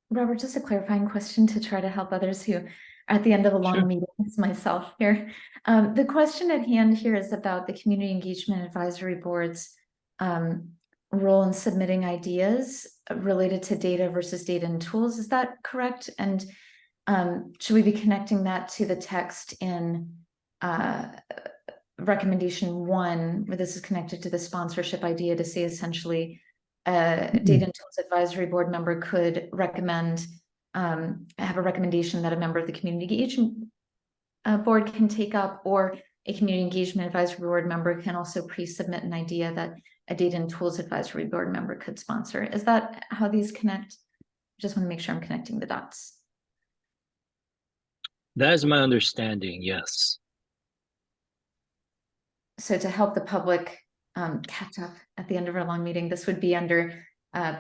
F: Robert, just a clarifying question to try to help others who are at the end of a long meeting, as myself here. The question at hand here is about the Community Engagement Advisory Board's role in submitting ideas related to data versus data and tools. Is that correct? And should we be connecting that to the text in recommendation 1, where this is connected to the sponsorship idea to say essentially data and tools advisory board member could recommend have a recommendation that a member of the community engagement board can take up, or a community engagement advisory board member can also pre-submit an idea that a data and tools advisory board member could sponsor. Is that how these connect? Just want to make sure I'm connecting the dots.
A: That is my understanding, yes.
F: So to help the public catch up at the end of our long meeting, this would be under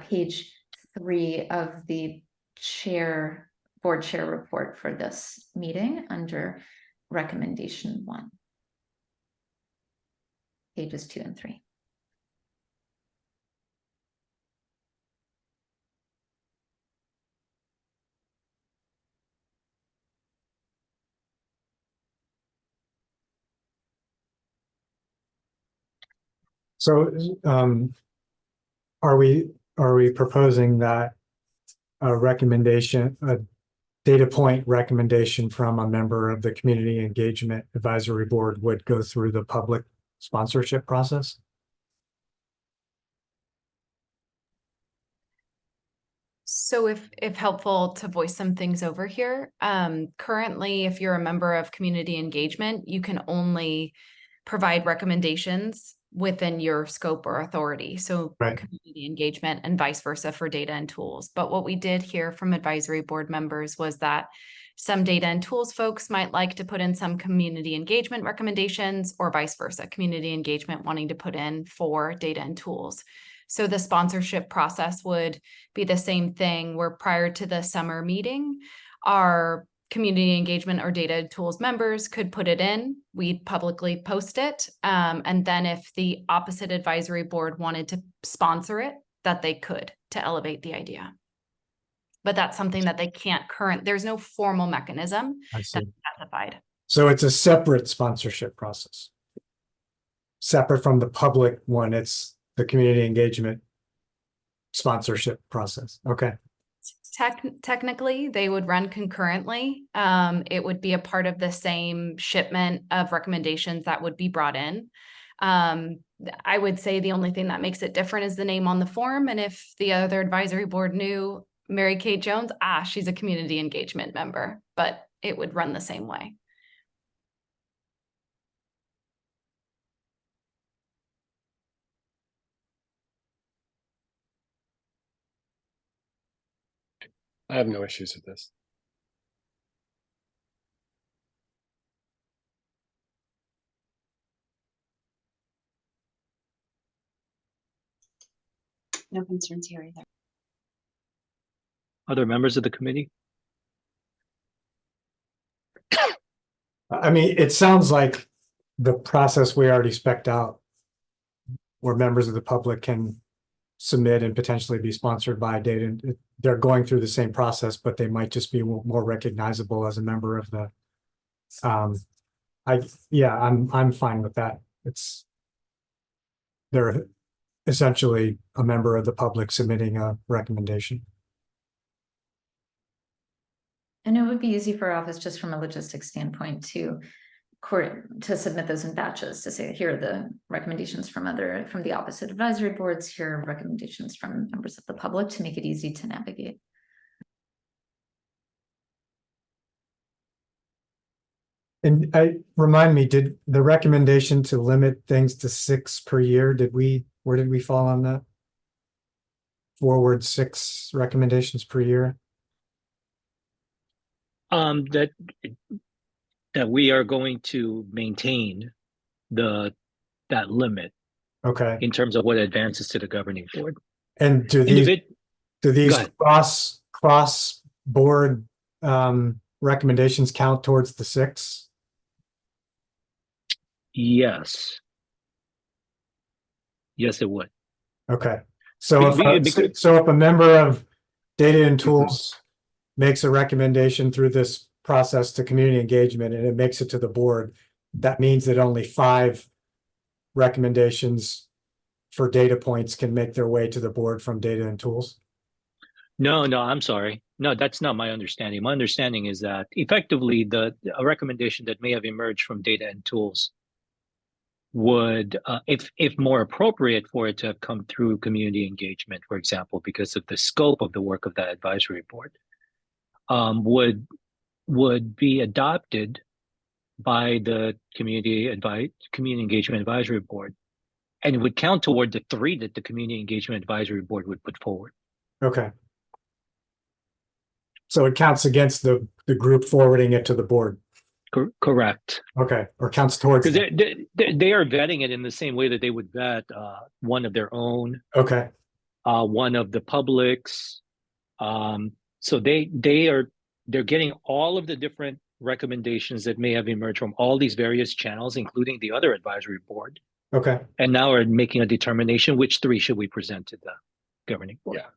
F: page 3 of the board chair report for this meeting under recommendation 1. Pages 2 and 3.
D: So, are we proposing that a recommendation, a data point recommendation from a member of the Community Engagement Advisory Board would go through the public sponsorship process?
B: So if helpful to voice some things over here, currently, if you're a member of community engagement, you can only provide recommendations within your scope or authority. So
D: Right.
B: community engagement and vice versa for data and tools. But what we did hear from advisory board members was that some data and tools folks might like to put in some community engagement recommendations, or vice versa, community engagement wanting to put in for data and tools. So the sponsorship process would be the same thing, where prior to the summer meeting, our community engagement or data tools members could put it in. We'd publicly post it. And then if the opposite advisory board wanted to sponsor it, that they could, to elevate the idea. But that's something that they can't there's no formal mechanism
D: I
B: that's
D: see.
B: specified.
D: So it's a separate sponsorship process. Separate from the public one, it's the community engagement sponsorship process. Okay.
B: Technically, they would run concurrently. It would be a part of the same shipment of recommendations that would be brought in. I would say the only thing that makes it different is the name on the form. And if the other advisory board knew Mary Kate Jones, she's a community engagement member, but it would run the same way.
G: I have no issues with this.
C: No concerns here either.
A: Other members of the committee?
D: I mean, it sounds like the process we already spec'd out, where members of the public can submit and potentially be sponsored by data. They're going through the same process, but they might just be more recognizable as a member of the. I'm fine with that. They're essentially a member of the public submitting a recommendation.
F: And it would be easy for office, just from a logistics standpoint, to submit those in batches, to say, here are the recommendations from the opposite advisory boards, here are recommendations from members of the public, to make it easy to navigate.
D: And remind me, did the recommendation to limit things to 6 per year, where did we fall on that? Forward 6 recommendations per year?
A: That we are going to maintain that limit
D: Okay.
A: in terms of what advances to the governing board.
D: And do these cross board recommendations count towards the 6?
A: Yes. Yes, it would.
D: Okay. So
A: Because-
D: if a member of data and tools makes a recommendation through this process to community engagement and it makes it to the board, that means that only 5 recommendations for data points can make their way to the board from data and tools?
A: No, I'm sorry. No, that's not my understanding. My understanding is that effectively a recommendation that may have emerged from data and tools would, if more appropriate for it to have come through community engagement, for example, because of the scope of the work of that advisory board, would be adopted by the community engagement advisory board, and it would count toward the 3 that the community engagement advisory board would put forward.
D: Okay. So it counts against the group forwarding it to the board.
A: Correct.
D: Okay, or counts towards.
A: Because they are vetting it in the same way that they would vet one of their own.
D: Okay.
A: One of the publics. So they're getting all of the different recommendations that may have emerged from all these various channels, including the other advisory board.
D: Okay.
A: And now are making a determination which 3 should we present to the governing board.
G: Yeah.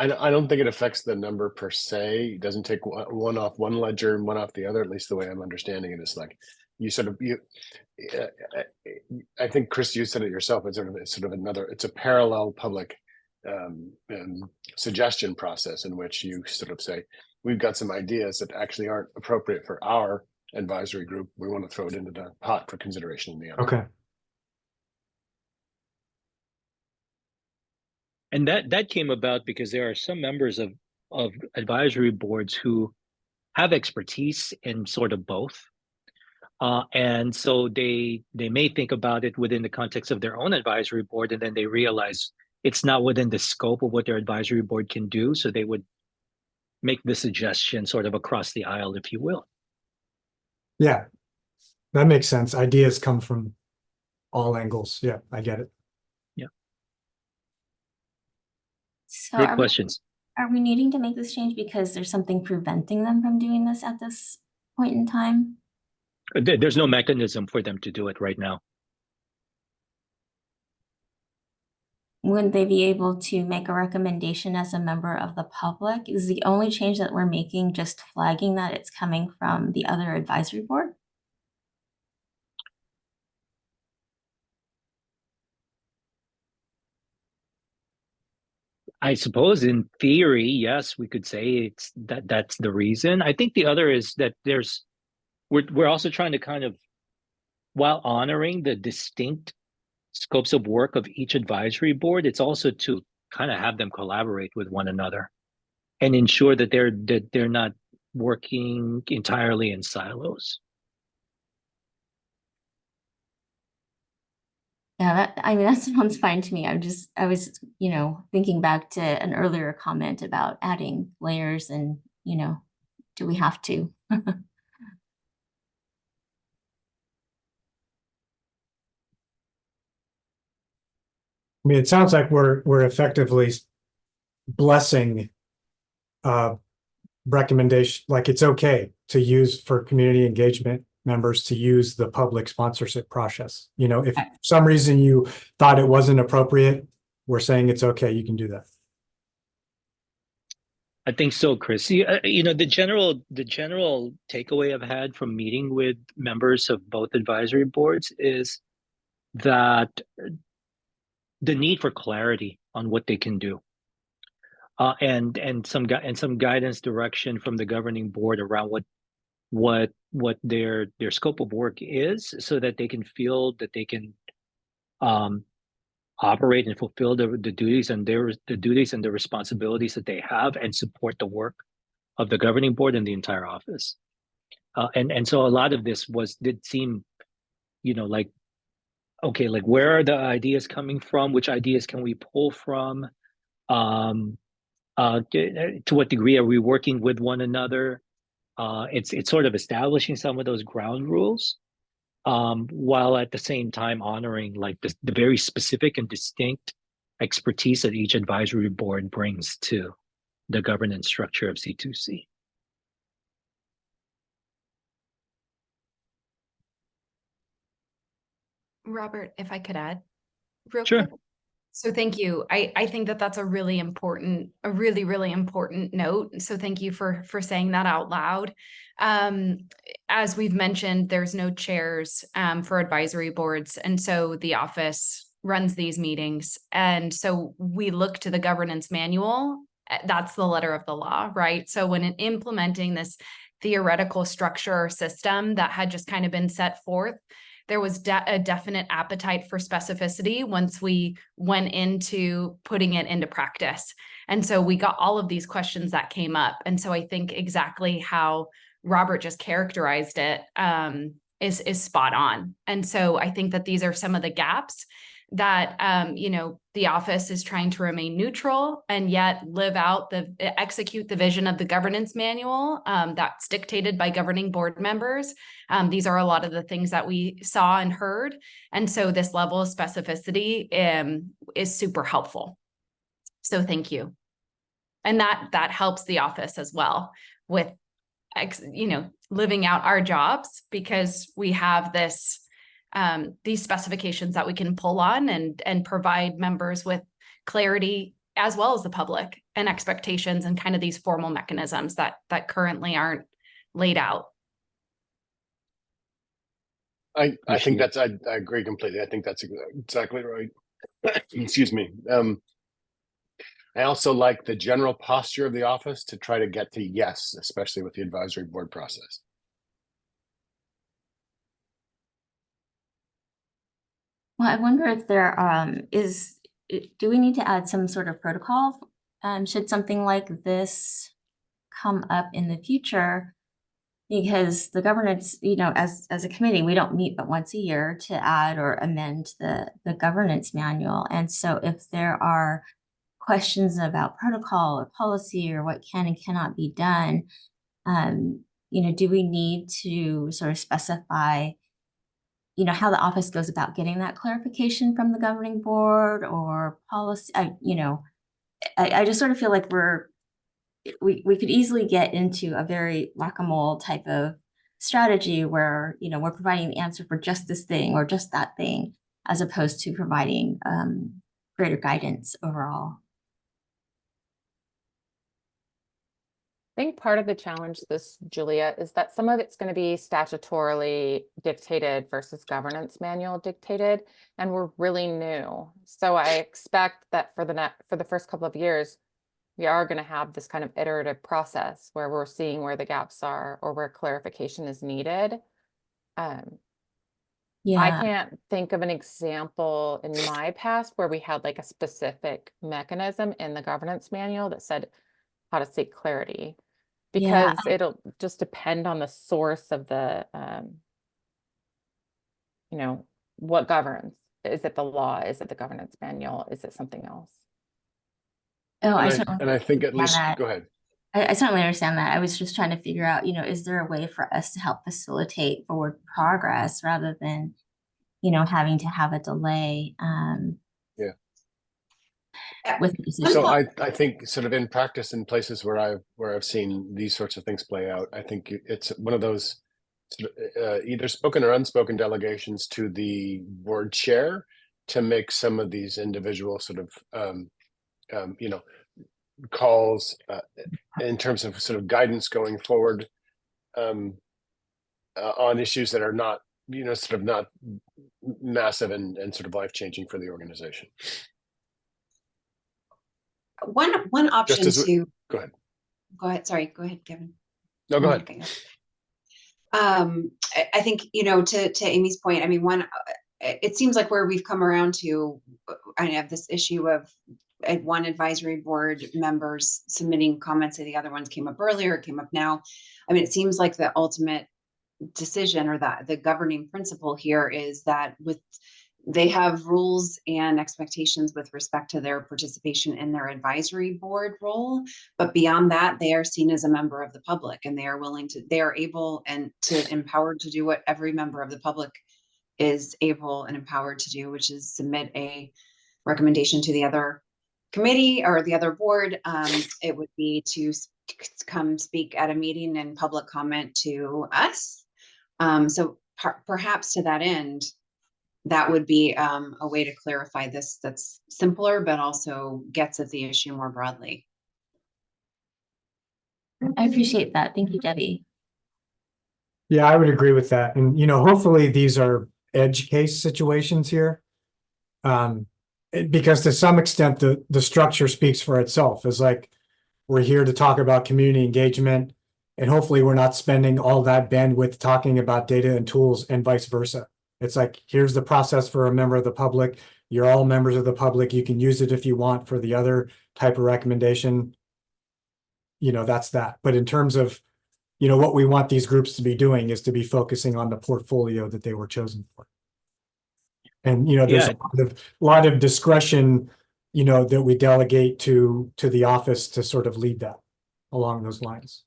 G: I don't think it affects the number per se. It doesn't take one off one ledger and one off the other, at least the way I'm understanding it is like I think Chris, you said it yourself. It's it's a parallel public suggestion process in which you sort of say, we've got some ideas that actually aren't appropriate for our advisory group. We want to throw it into the pot for consideration in the other.
D: Okay.
A: And that came about because there are some members of advisory boards who have expertise in sort of both. And so they may think about it within the context of their own advisory board, and then they realize it's not within the scope of what their advisory board can do. So they would make the suggestion sort of across the aisle, if you will.
D: Yeah, that makes sense. Ideas come from all angles. Yeah, I get it.
H: So
A: Great questions.
H: Are we needing to make this change because there's something preventing them from doing this at this point in time?
A: There's no mechanism for them to do it right now.
H: Wouldn't they be able to make a recommendation as a member of the public? Is the only change that we're making just flagging that it's coming from the other advisory board?
A: I suppose in theory, yes, we could say that's the reason. I think the other is that we're also trying to kind of, while honoring the distinct scopes of work of each advisory board, it's also to kind of have them collaborate with one another and ensure that they're not working entirely in silos.
H: Yeah, that sounds fine to me. I was, thinking back to an earlier comment about adding layers and, do we have to?
D: I mean, it sounds like we're effectively blessing recommendation, like it's okay to use for community engagement members to use the public sponsorship process. If for some reason you thought it wasn't appropriate, we're saying it's okay, you can do that.
A: I think so, Chris. The general takeaway I've had from meeting with members of both advisory boards is that the need for clarity on what they can do, and some guidance direction from the governing board around what their scope of work is, so that they can feel that they can operate and fulfill the duties and the responsibilities that they have, and support the work of the governing board and the entire office. And so a lot of this did seem, like, okay, like where are the ideas coming from? Which ideas can we pull from? To what degree are we working with one another? It's sort of establishing some of those ground rules, while at the same time honoring like the very specific and distinct expertise that each advisory board brings to the governance structure of C2C.
B: Robert, if I could add real
A: Sure.
B: quick. So thank you. I think that's a really important note. So thank you for saying that out loud. As we've mentioned, there's no chairs for advisory boards. And so the office runs these meetings. And so we look to the governance manual. That's the letter of the law, right? So when implementing this theoretical structure or system that had just kind of been set forth, there was a definite appetite for specificity once we went into putting it into practice. And so we got all of these questions that came up. And so I think exactly how Robert just characterized it is spot on. And so I think that these are some of the gaps that the office is trying to remain neutral and yet execute the vision of the governance manual that's dictated by governing board members. These are a lot of the things that we saw and heard. And so this level of specificity is super helpful. So thank you. And that helps the office as well with, living out our jobs, because we have these specifications that we can pull on and provide members with clarity, as well as the public, and expectations, and kind of these formal mechanisms that currently aren't laid out.
G: I think I agree completely. I think that's exactly right. Excuse me. I also like the general posture of the office to try to get to yes, especially with the advisory board process.
H: Well, I wonder if there do we need to add some sort of protocol? Should something like this come up in the future? Because the governance, as a committee, we don't meet but once a year to add or amend the governance manual. And so if there are questions about protocol or policy or what can and cannot be done, do we need to sort of specify how the office goes about getting that clarification from the governing board or policy? I just sort of feel like we could easily get into a very whack-a-mole type of strategy where, we're providing the answer for just this thing or just that thing, as opposed to providing greater guidance overall.
E: I think part of the challenge, Julia, is that some of it's going to be statutorily dictated versus governance manual dictated, and we're really new. So I expect that for the first couple of years, we are going to have this kind of iterative process where we're seeing where the gaps are or where clarification is needed. I can't think of an example in my past where we had like a specific mechanism in the governance manual that said how to seek clarity. Because it'll just depend on the source of the, what governs. Is it the law? Is it the governance manual? Is it something else?
H: Oh,
G: I think at least, go ahead.
H: I certainly understand that. I was just trying to figure out, is there a way for us to help facilitate forward progress rather than, having to have a delay?
G: So I think sort of in practice in places where I've seen these sorts of things play out, I think it's one of those either spoken or unspoken delegations to the board chair to make some of these individual sort of calls in terms of sort of guidance going forward on issues that are not sort of not massive and sort of life-changing for the organization.
C: One option
G: go ahead.
C: Sorry, go ahead, Kevin.
G: No, go ahead.
C: I think, to Amy's point, I mean, it seems like where we've come around to, I have this issue of one advisory board members submitting comments and the other ones came up earlier, came up now. I mean, it seems like the ultimate decision or the governing principle here is that they have rules and expectations with respect to their participation in their advisory board role. But beyond that, they are seen as a member of the public, and they are able and empowered to do what every member of the public is able and empowered to do, which is submit a recommendation to the other committee or the other board. It would be to come speak at a meeting and public comment to us. So perhaps to that end, that would be a way to clarify this that's simpler, but also gets at the issue more broadly.
H: I appreciate that. Thank you, Debbie.
D: Yeah, I would agree with that. And, hopefully these are edge case situations here. Because to some extent, the structure speaks for itself. It's like, we're here to talk about community engagement, and hopefully we're not spending all that bandwidth talking about data and tools and vice versa. It's like, here's the process for a member of the public. You're all members of the public. You can use it if you want for the other type of recommendation. You know, that's that. But in terms of, you know, what we want these groups to be doing is to be focusing on the portfolio that they were chosen for. And, you know, there's
A: Yeah.
D: a lot of discretion, you know, that we delegate to the office to sort of lead that along those lines.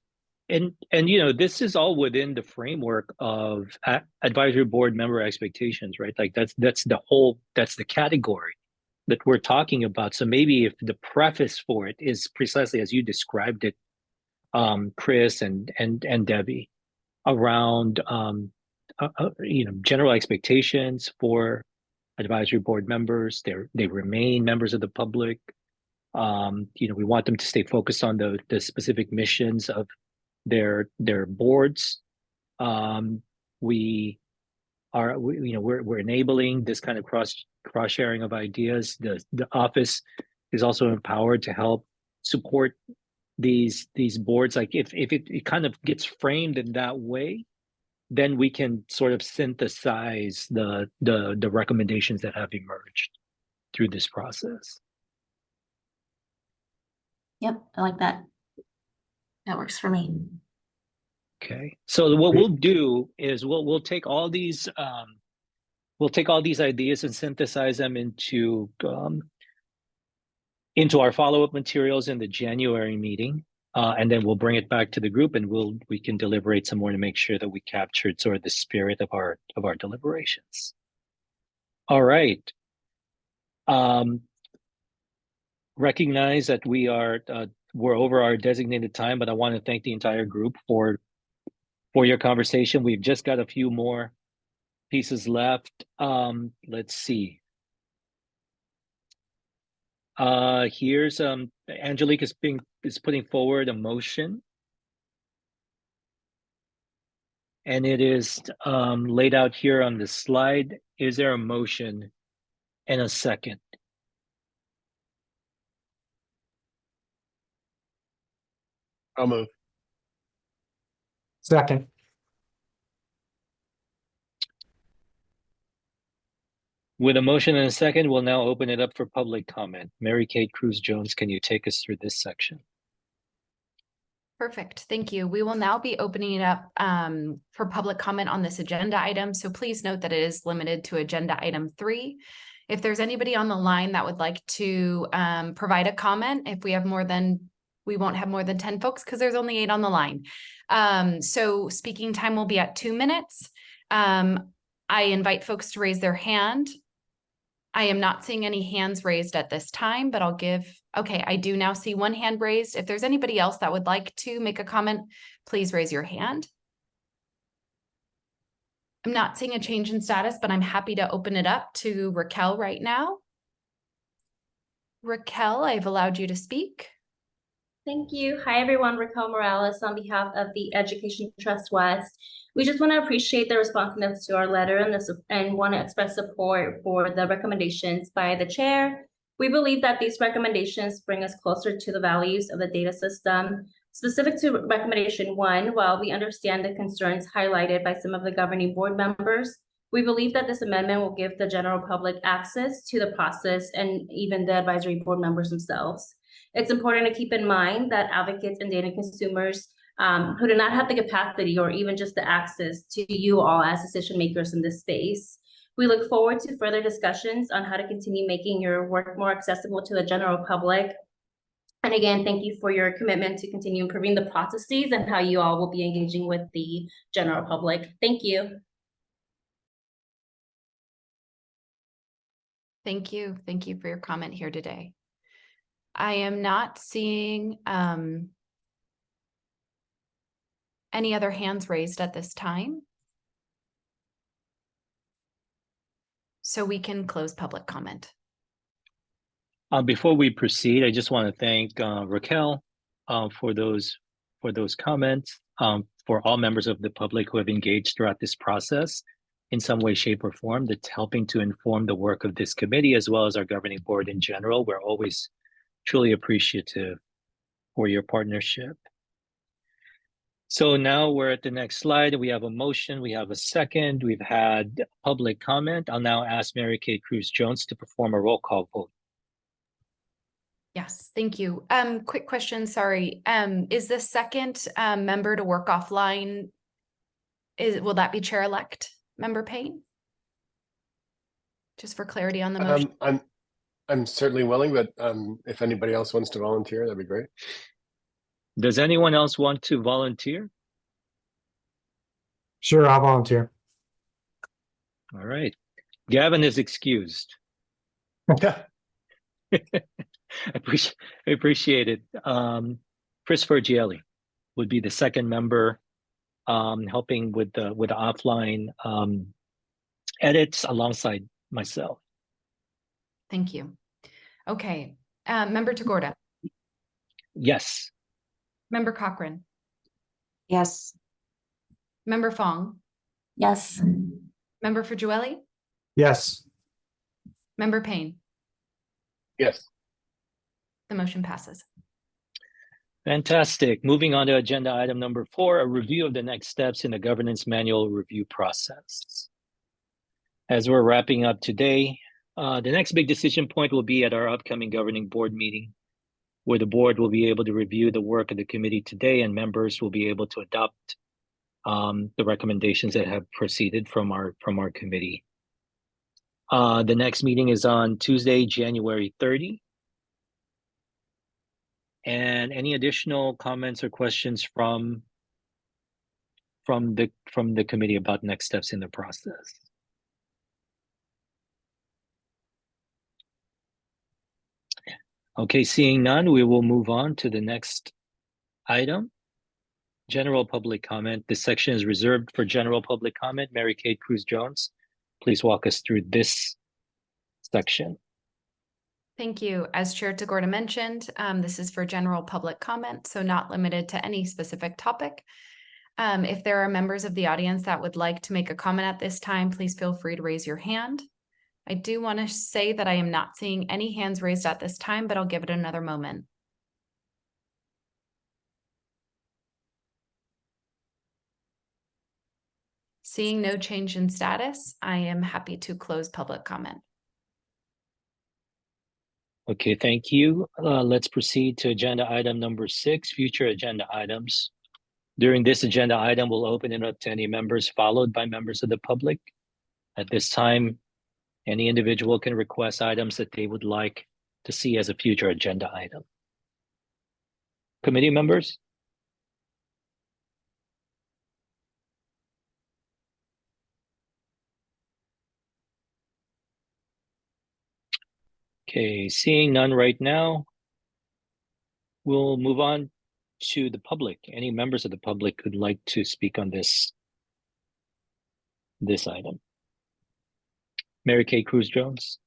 A: And you know, this is all within the framework of advisory board member expectations, right? Like that's the category that we're talking about. So maybe if the preface for it is precisely as you described it, Chris and Debbie, around you know, general expectations for advisory board members. They remain members of the public. You know, we want them to stay focused on the specific missions of their boards. We are, you know, we're enabling this kind of cross sharing of ideas. The office is also empowered to help support these boards. Like if it kind of gets framed in that way, then we can sort of synthesize the recommendations that have emerged through this process.
H: Yep, I like that. That works for me.
A: Okay, so what we'll do is we'll take all these ideas and synthesize them into our follow-up materials in the January meeting, and then we'll bring it back to the group, and we can deliberate some more to make sure that we captured sort of the spirit of our deliberations. All right. Recognize that we're over our designated time, but I want to thank the entire group for your conversation. We've just got a few more pieces left. Let's see. Here's Angelique is putting forward a motion, and it is laid out here on the slide. Is there a motion and a second?
G: I'll move.
D: Second.
A: With a motion and a second, we'll now open it up for public comment. Mary Kate Cruz Jones, can you take us through this section?
B: Perfect. Thank you. We will now be opening it up for public comment on this agenda item. So please note that it is limited to agenda item 3. If there's anybody on the line that would like to provide a comment, we won't have more than 10 folks because there's only 8 on the line. So speaking time will be at 2 minutes. I invite folks to raise their hand. I am not seeing any hands raised at this time, but okay, I do now see 1 hand raised. If there's anybody else that would like to make a comment, please raise your hand. I'm not seeing a change in status, but I'm happy to open it up to Raquel right now. Raquel, I've allowed you to speak.
I: Thank you. Hi, everyone. Raquel Morales on behalf of the Education Trust West. We just want to appreciate the responsiveness to our letter and want to express support for the recommendations by the chair. We believe that these recommendations bring us closer to the values of the data system. Specific to recommendation 1, while we understand the concerns highlighted by some of the governing board members, we believe that this amendment will give the general public access to the process and even the advisory board members themselves. It's important to keep in mind that advocates and data consumers who do not have the capacity or even just the access to you all as decision makers in this space. We look forward to further discussions on how to continue making your work more accessible to the general public. And again, thank you for your commitment to continue improving the processes and how you all will be engaging with the general public. Thank you.
B: Thank you. Thank you for your comment here today. I am not seeing any other hands raised at this time. So we can close public comment.
A: Before we proceed, I just want to thank Raquel for those comments, for all members of the public who have engaged throughout this process in some way, shape, or form that's helping to inform the work of this committee as well as our governing board in general. We're always truly appreciative for your partnership. So now we're at the next slide. We have a motion, we have a second, we've had public comment. I'll now ask Mary Kate Cruz-Jones to perform a roll call vote.
B: Yes, thank you. Quick question, sorry. Is the second member to work offline, will that be Chair-elect Member Payne? Just for clarity on the motion.
G: I'm certainly willing, but if anybody else wants to volunteer, that'd be great.
A: Does anyone else want to volunteer?
D: Sure, I'll volunteer.
A: All right. Gavin is excused.
G: Yeah.
A: I appreciate it. Chris Fergielli would be the second member, helping with the offline edits alongside myself.
B: Thank you. Okay, Member Tagorda,
A: Yes.
B: Member Cochran,
C: Yes.
B: Member Fong,
H: Yes.
B: Member Fergielli,
D: Yes.
B: Member Payne.
G: Yes.
B: The motion passes.
A: Fantastic. Moving on to agenda item number 4, a review of the next steps in the governance manual review process. As we're wrapping up today, the next big decision point will be at our upcoming governing board meeting, where the board will be able to review the work of the committee today and members will be able to adopt the recommendations that have proceeded from our committee. The next meeting is on Tuesday, January 30. And any additional comments or questions from the committee about next steps in the process? Okay, seeing none, we will move on to the next item. General public comment. This section is reserved for general public comment. Mary Kate Cruz-Jones, please walk us through this section.
B: Thank you. As Chair Tagorda mentioned, this is for general public comment, so not limited to any specific topic. If there are members of the audience that would like to make a comment at this time, please feel free to raise your hand. I do want to say that I am not seeing any hands raised at this time, but I'll give it another moment. Seeing no change in status, I am happy to close public comment.
A: Okay, thank you. Let's proceed to agenda item number 6, future agenda items. During this agenda item, we'll open it up to any members, followed by members of the public. At this time, any individual can request items that they would like to see as a future agenda item. Committee members? Okay, seeing none right now, we'll move on to the public. Any members of the public who'd like to speak on this item? Mary Kate Cruz-Jones.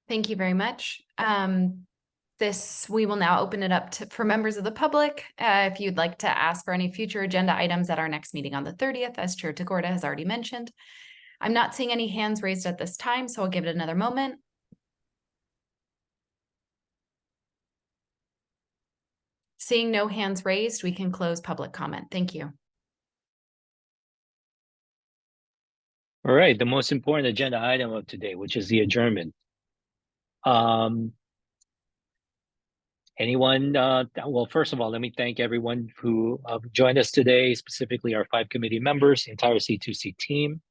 B: Thank you very much. We will now open it up for members of the public. If you'd like to ask for any future agenda items at our next meeting on the 30th, as Chair Tagorda has already mentioned. I'm not seeing any hands raised at this time, so I'll give it another moment. Seeing no hands raised, we can close public comment. Thank you.
A: All right, the most important agenda item of today, which is the adjournment. Anyone, well, first of all, let me thank everyone who joined us today, specifically our 5 committee members, the entire C2C team,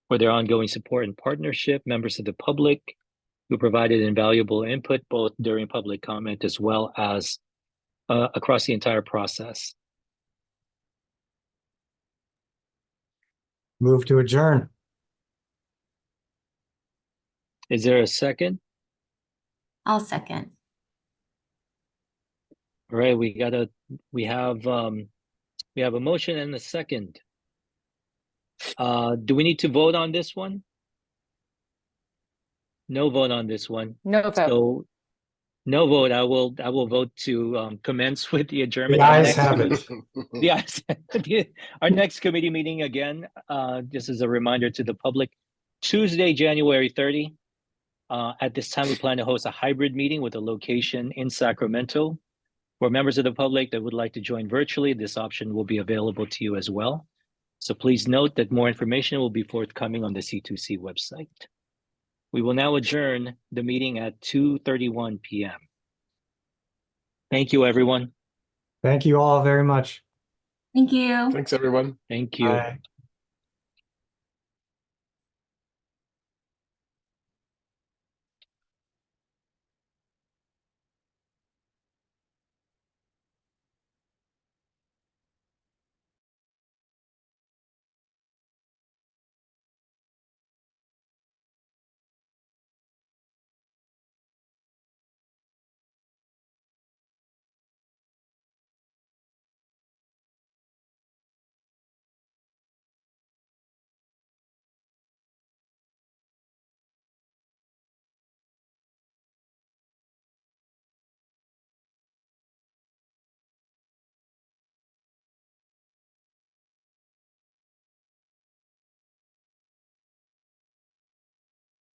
A: for their ongoing support and partnership, members of the public who provided invaluable input both during public comment as well as across the entire process.
D: Move to adjourn.
A: Is there a second?
H: I'll second.
A: All right, we have a motion and a second. Do we need to vote on this one? No vote on this one.
E: No vote.
A: So no vote. I will vote to commence with the adjournment.
D: The ayes have it.
A: The ayes. Our next committee meeting again, just as a reminder to the public, Tuesday, January 30. At this time, we plan to host a hybrid meeting with a location in Sacramento. For members of the public that would like to join virtually, this option will be available to you as well. So please note that more information will be forthcoming on the C2C website. We will now adjourn the meeting at 2:31 p.m. Thank you, everyone.
D: Thank you all very much.
H: Thank you.
G: Thanks, everyone.
A: Thank you.
D: Bye.